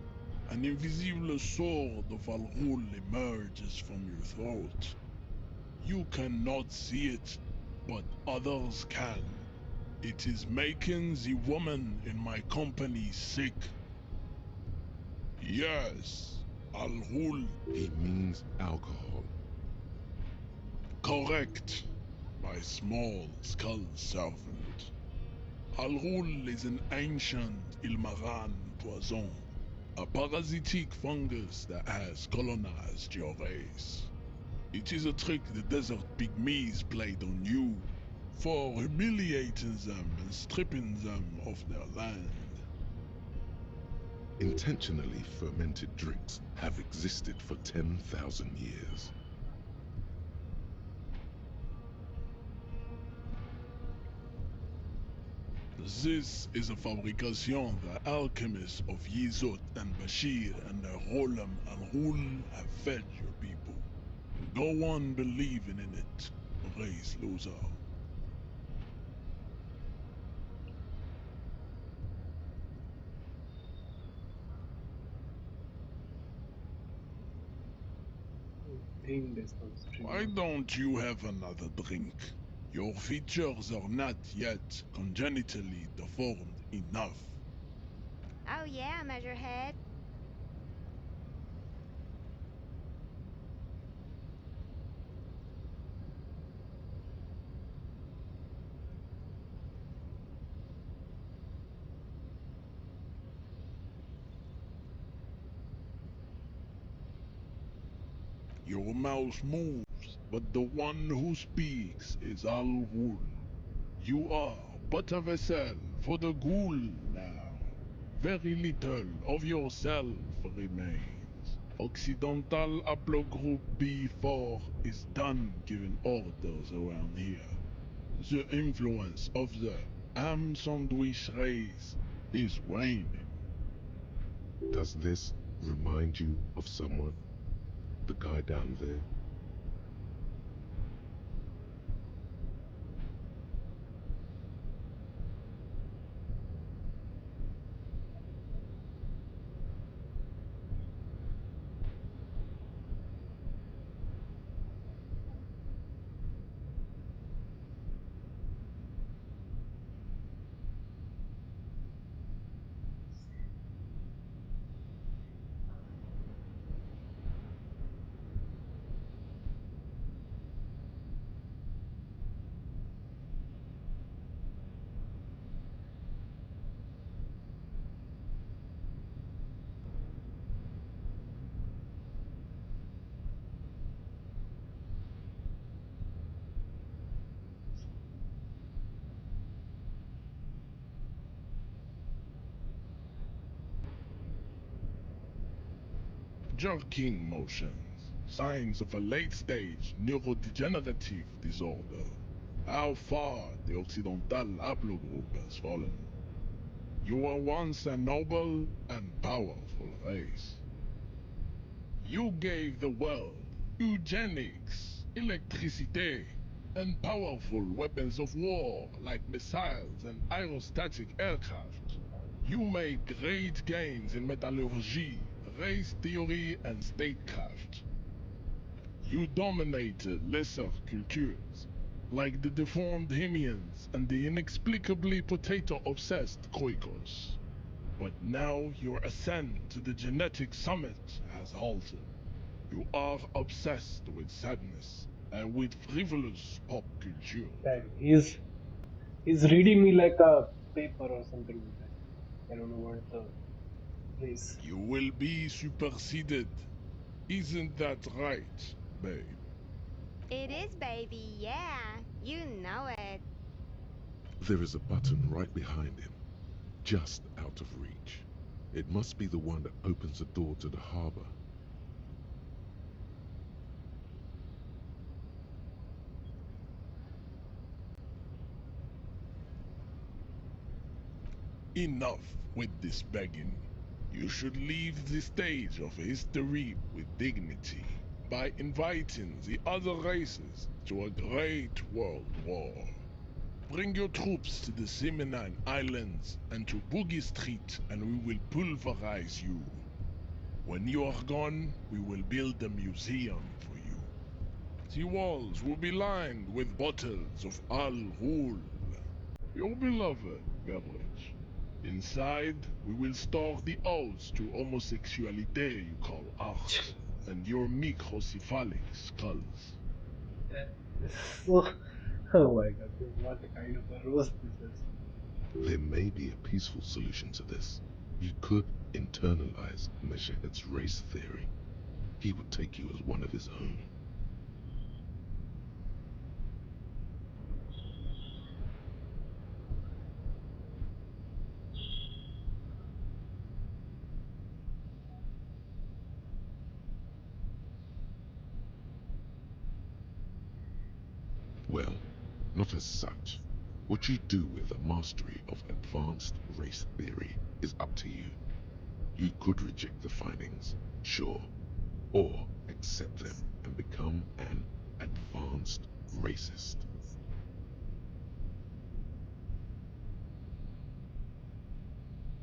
An invisible sword of Al Ghul emerges from your throat. You cannot see it, but others can. It is making the woman in my company sick. Yes, Al Ghul. He means alcohol. Correct. My small skull servant. Al Ghul is an ancient Ilmaran poison. A parasitic fungus that has colonized your race. It is a trick the desert pygmies played on you for humiliating them and stripping them of their land. Intentionally fermented drinks have existed for 10,000 years. This is a fabrication the alchemists of Yizot and Bashir and the Rolam and Rul have fed your people. Go on believing in it, race loser. Think there's some Why streamer. don't you have another drink? Your features are not yet congenitally deformed enough. Oh yeah, Measurehead. Your mouth moves, but the one who speaks is Al Ghul. You are but a vessel for the Ghul now. Very little of yourself remains. Occidental Haplogroup B4 is done giving orders around here. The influence of the Am Sandwich race is waning. Does this remind you of someone? The guy down there? Jerking motions, signs of a late-stage neurodegenerative disorder. How far the Occidental Haplogroup has fallen. You were once a noble and powerful race. You gave the world eugenics, electricity, and powerful weapons of war like missiles and aerostatic aircraft. You made great gains in metallurgy, race theory, and statecraft. You dominated lesser cultures, like the deformed Hemians and the inexplicably potato-obsessed Khoikos. But now your ascent to the genetic summit has halted. You are obsessed with sadness and with frivolous pop culture. That he's He's reading me like a paper or something like that. I don't know what the phrase. You will be superseded. Isn't that right, babe? It is, baby, yeah. You know it. There is a button right behind him, just out of reach. It must be the one that opens the door to the harbor. Enough with this begging. You should leave the stage of history with dignity by inviting the other races to a great world war. Bring your troops to the Seminine Islands and to Boogie Street, and we will pulverize you. When you are gone, we will build a museum for you. The walls will be lined with bottles of Al Ghul, your beloved beverage. Inside, we will store the odes to homosexuality you call art, and your microcephalic skulls. That is so. Oh my god, what a kind of a roast this is. There may be a peaceful solution to this. You could internalize Meshached's race theory. He would take you as one of his own. Well, not as such. What you do with a mastery of advanced race theory is up to you. You could reject the findings, sure, or accept them and become an advanced racist.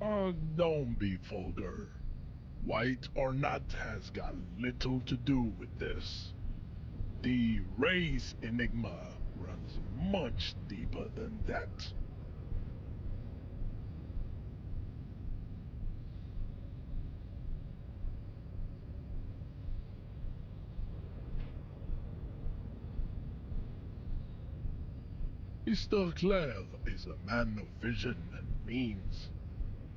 Oh, don't be vulgar. White or not has got little to do with this. The race enigma runs much deeper than that. Mr. Clare is a man of vision and means.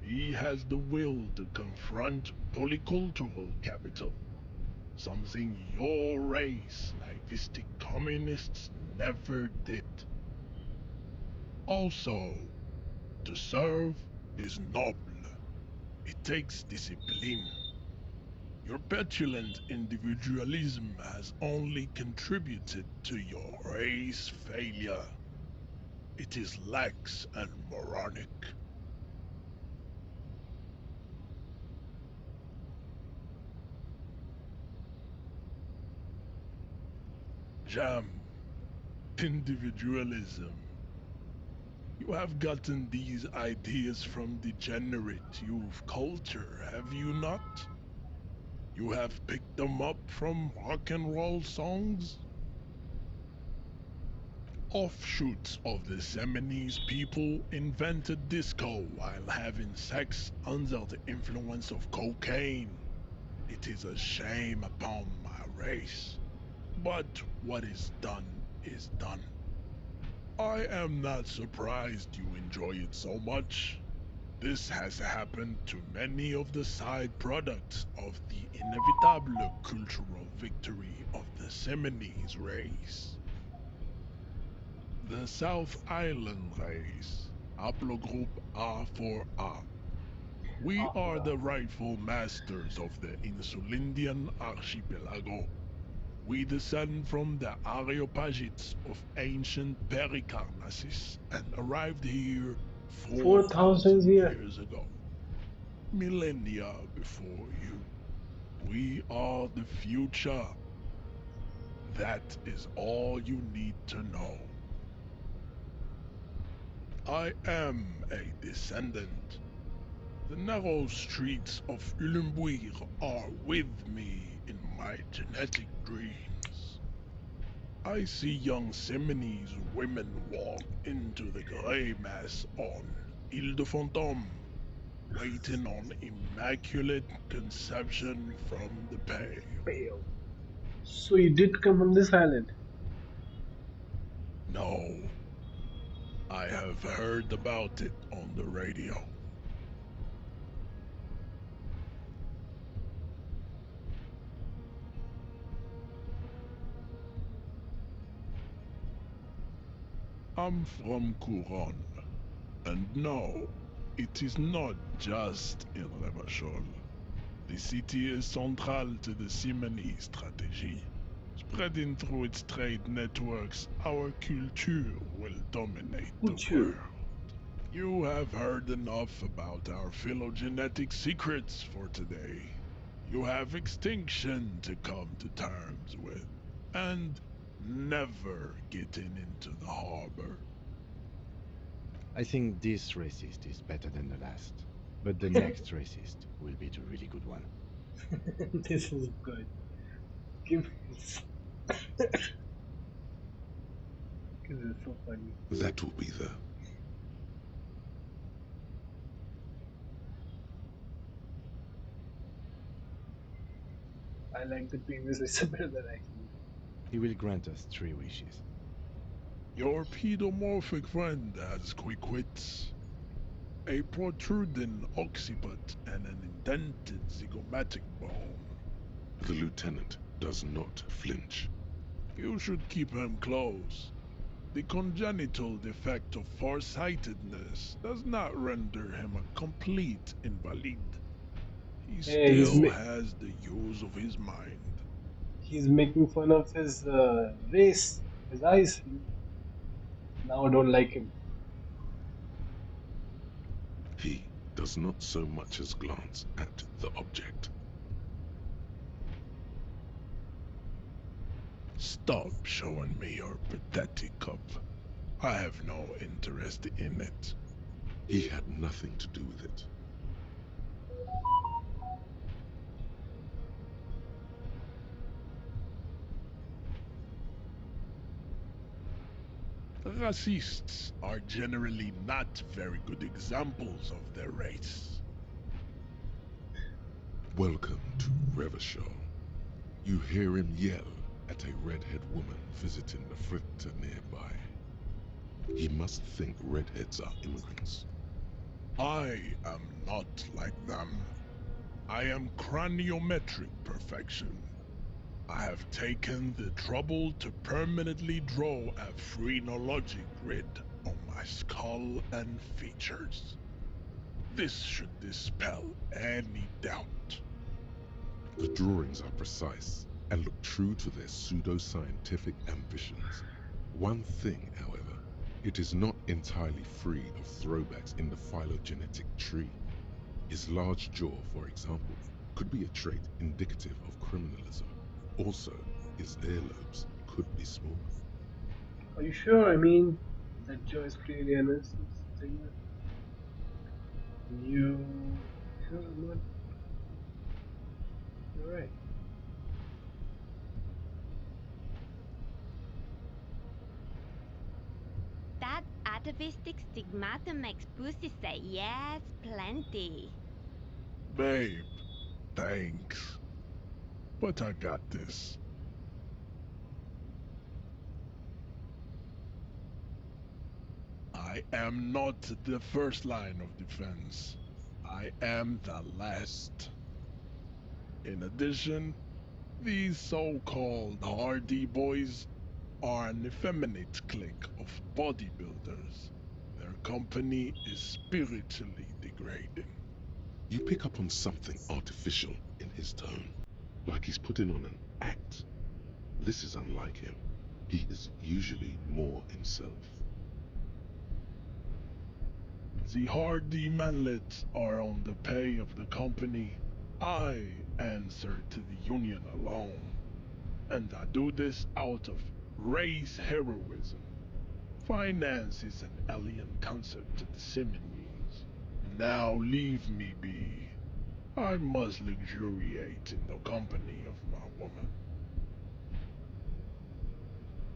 He has the will to confront polycultural capital, something your race, naivistic communists, never did. Also, to serve is noble. It takes discipline. Your petulant individualism has only contributed to your race failure. It is lax and moronic. Jam. Individualism. You have gotten these ideas from degenerate youth culture, have you not? You have picked them up from rock and roll songs? Offshoots of the Seminoles people invented disco while having sex under the influence of cocaine. It is a shame upon my race. But what is done is done. I am not surprised you enjoy it so much. This has happened to many of the side products of the inevitable cultural victory of the Seminoles race. The South Island race, haplogroup A4A. We are the rightful masters of the Insulindian archipelago. We descend from the Areopagites of ancient Pericarnassus and arrived here 4,000 4,000 years. years ago. Millennia before you. We are the future. That is all you need to know. I am a descendant. The narrow streets of Ulumbuir are with me in my genetic dreams. I see young Seminoles women walk into the grey mass on Ile de Fantôme, waiting on immaculate conception from the pale. Pale. So you did come from this island? No, I have heard about it on the radio. I'm from Couronne. And no, it is not just in Revachol. The city is central to the Simony strategy. Spreading through its trade networks, our culture will dominate the world. You have heard enough about our phylogenetic secrets for today. You have extinction to come to terms with, and never getting into the harbor. I think this racist is better than the last, but the next racist will be the really good one. This is good. Give me this. This is so funny. That will be the... I like the previous list better than actually. He will grant us 3 wishes. Your pedomorphic friend has quick wits, a protruding occiput, and an indented zygomatic bone. The lieutenant does not flinch. You should keep him close. The congenital defect of farsightedness does not render him a complete invalid. He Hey, still has the use of his mind. he's making fun of his race, his eyes. Now I don't like him. He does not so much as glance at the object. Stop showing me your pathetic cup. I have no interest in it. He had nothing to do with it. Racists are generally not very good examples of their race. Welcome to Revachol. You hear him yell at a redhead woman visiting the fritter nearby. He must think redheads are immigrants. I am not like them. I am craniometric perfection. I have taken the trouble to permanently draw a phrenologic grid on my skull and features. This should dispel any doubt. The drawings are precise and look true to their pseudo-scientific ambitions. One thing, however, it is not entirely free of throwbacks in the phylogenetic tree. His large jaw, for example, could be a trait indicative of criminalism. Also, his earlobes could be small. Are you sure? I mean, that Joe is clearly an singer. You sure I'm not? You're right. That atavistic stigmata makes pussy say yes plenty. Babe, thanks. But I got this. I am not the first line of defense. I am the last. In addition, these so-called Hardy Boys are an effeminate clique of bodybuilders. Their company is spiritually degrading. You pick up on something artificial in his tone, like he's putting on an act. This is unlike him. He is usually more himself. The Hardy manlets are on the pay of the company. I answer to the union alone. And I do this out of race heroism. Finance is an alien concept to the Simonians. Now leave me be. I must luxuriate in the company of my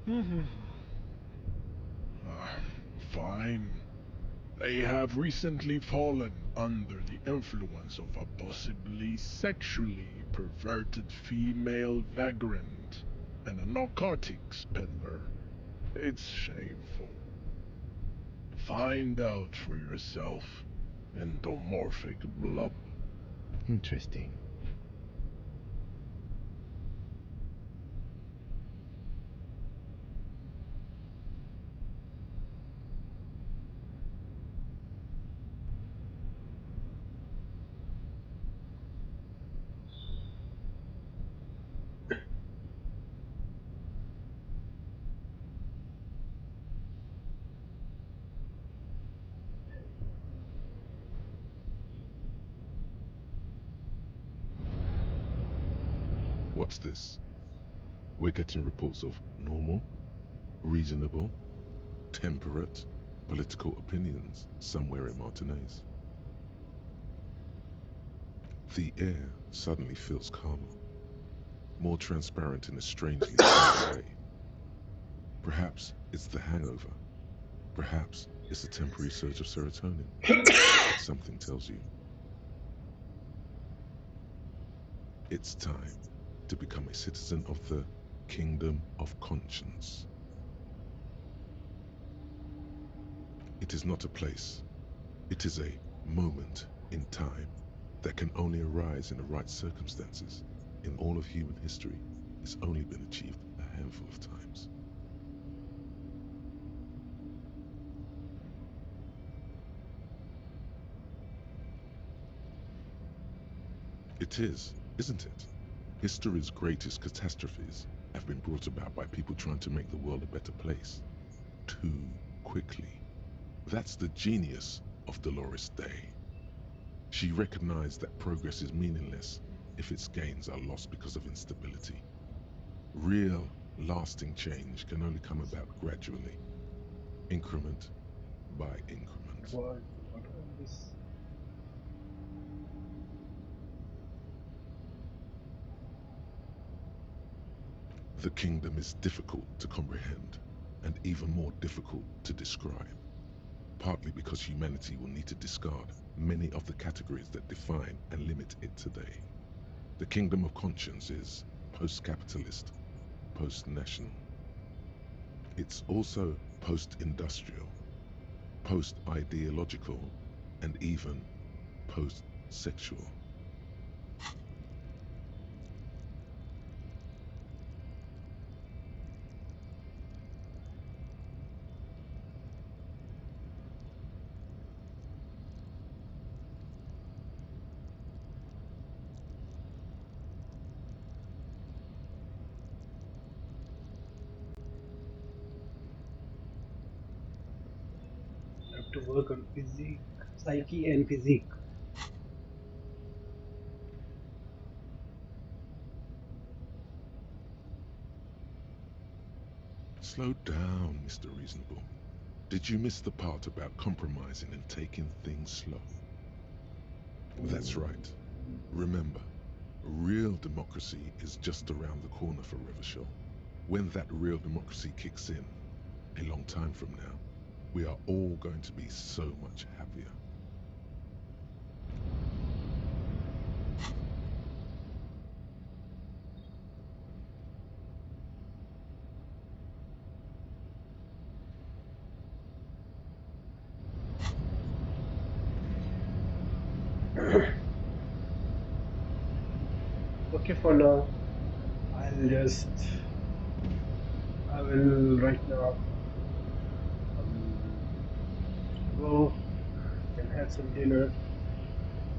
woman. Fine. They have recently fallen under the influence of a possibly sexually perverted female vagrant and a narcotics peddler. It's shameful. Find out for yourself. Endomorphic blob. Interesting. What's this? We're getting reports of normal, reasonable, temperate political opinions somewhere in Martinez. The air suddenly feels calmer, more transparent in a strangely quiet way. Perhaps it's the hangover. Perhaps it's a temporary surge of serotonin. But something tells you it's time to become a citizen of the Kingdom of Conscience. It is not a place. It is a moment in time that can only arise in the right circumstances. In all of human history, it's only been achieved a handful of times. It is, isn't it? History's greatest catastrophes have been brought about by people trying to make the world a better place. Too quickly. That's the genius of Dolores Day. She recognized that progress is meaningless if its gains are lost because of instability. Real, lasting change can only come about gradually, increment by increment. What was this? The kingdom is difficult to comprehend and even more difficult to describe, partly because humanity will need to discard many of the categories that define and limit it today. The kingdom of conscience is post-capitalist, post-national. It's also post-industrial, post-ideological, and even post-sexual. I have to work on physique, psyche, and physique. Slow down, Mr. Reasonable. Did you miss the part about compromising and taking things slow? That's right. Remember, real democracy is just around the corner for Revachol. When that real democracy kicks in, a long time from now, we are all going to be so much happier. Okay, for now, I will right now go and have some dinner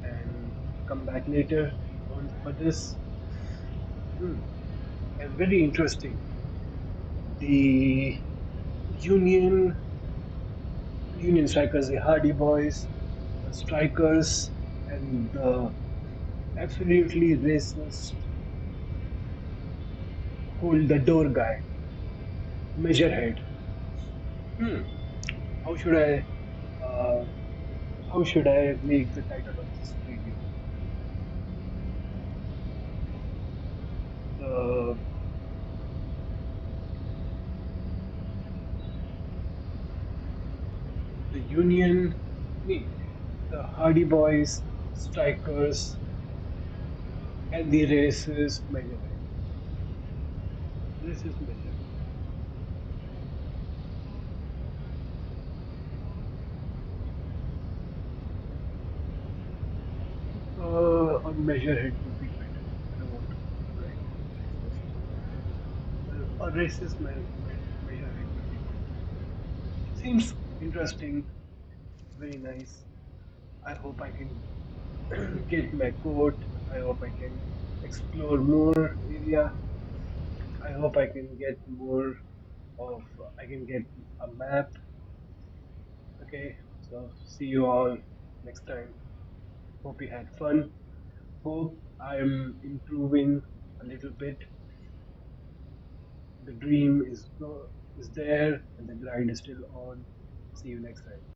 and come back later on for this. And very interesting. The Union strikers, the Hardy Boys, the strikers, and the absolutely racist hold the door guy, Measurehead. How should I how should I make the title of this video? The the Union, the Hardy Boys, strikers, and the racist Measurehead. Racist Measurehead. measure head would be better. I don't want to write racist. Well, a racist measure head would be good. Seems interesting, very nice. I hope I can get my coat. I hope I can explore more area. I hope I can get more of. I can get a map. Okay, so see you all next time. Hope you had fun. Hope I'm improving a little bit. The dream is there, and the grind is still on. See you next time.